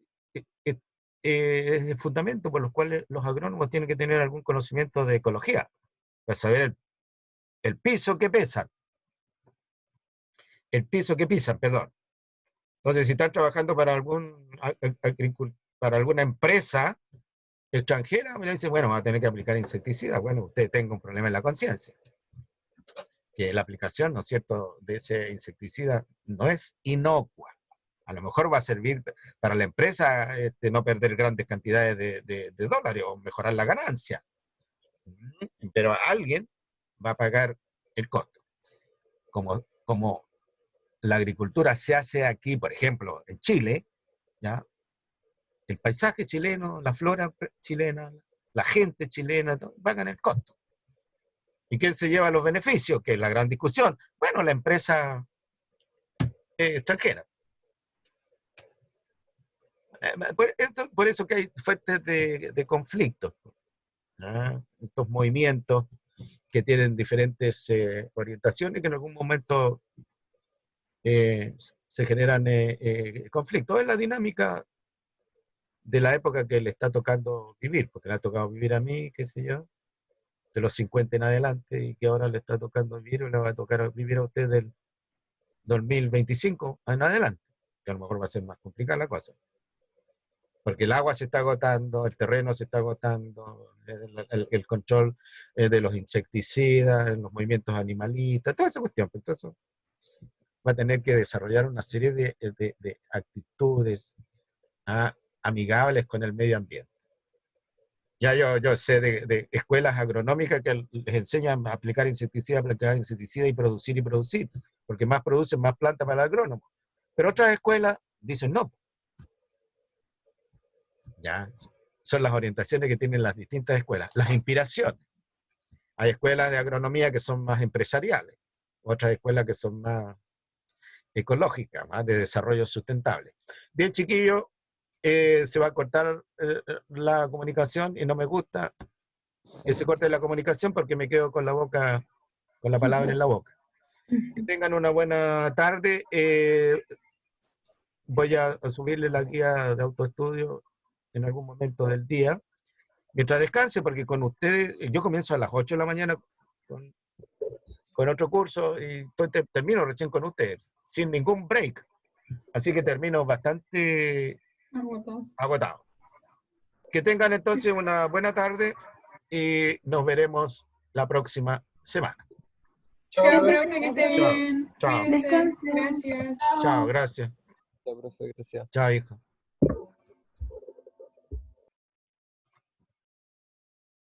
el fundamento por los cuales los agrónomos tienen que tener algún conocimiento de ecología, para saber el piso que pisan, perdón. Entonces, si están trabajando para alguna empresa extranjera, me dicen, bueno, va a tener que aplicar insecticidas. Bueno, usted tenga un problema en la conciencia. Que la aplicación, ¿no es cierto?, de ese insecticida no es inocua. A lo mejor va a servir para la empresa no perder grandes cantidades de dólares o mejorar la ganancia. Pero alguien va a pagar el costo. Como la agricultura se hace aquí, por ejemplo, en Chile, ¿ya? El paisaje chileno, la flora chilena, la gente chilena, pagan el costo. ¿Y quién se lleva los beneficios? Que es la gran discusión. Bueno, la empresa extranjera. Por eso que hay fuentes de conflictos. Estos movimientos que tienen diferentes orientaciones que en algún momento se generan conflictos. Es la dinámica de la época que le está tocando vivir, porque le ha tocado vivir a mí, qué sé yo, de los 50 en adelante, y que ahora le está tocando vivir, o le va a tocar vivir a usted del 2025 en adelante, que a lo mejor va a ser más complicada la cosa. porque el agua se está agotando, el terreno se está agotando, el control de los insecticidas, los movimientos animalistas, toda esa cuestión. Entonces va a tener que desarrollar una serie de actitudes amigables con el medio ambiente. Ya yo sé de escuelas agronómicas que les enseñan a aplicar insecticida y producir, porque más producen más plantas para el agrónomo. Pero otras escuelas dicen no. Ya, son las orientaciones que tienen las distintas escuelas, las inspiraciones. Hay escuelas de agronomía que son más empresariales, otras escuelas que son más ecológicas, más de desarrollo sustentable. Bien, chiquillo, se va a cortar la comunicación y no me gusta que se corte la comunicación porque me quedo con la boca, con la palabra en la boca. Que tengan una buena tarde. Voy a subirle la guía de autoestudio en algún momento del día. Mientras descanse, porque con ustedes, yo comienzo a las 8 de la mañana con otro curso y termino recién con ustedes, sin ningún break. Así que termino bastante agotado. Que tengan entonces una buena tarde y nos veremos la próxima semana. Chao, profe, que esté bien. Chao. Cuídense. Gracias. Chao, gracias. Chao, profe, gracias. Chao, hijo.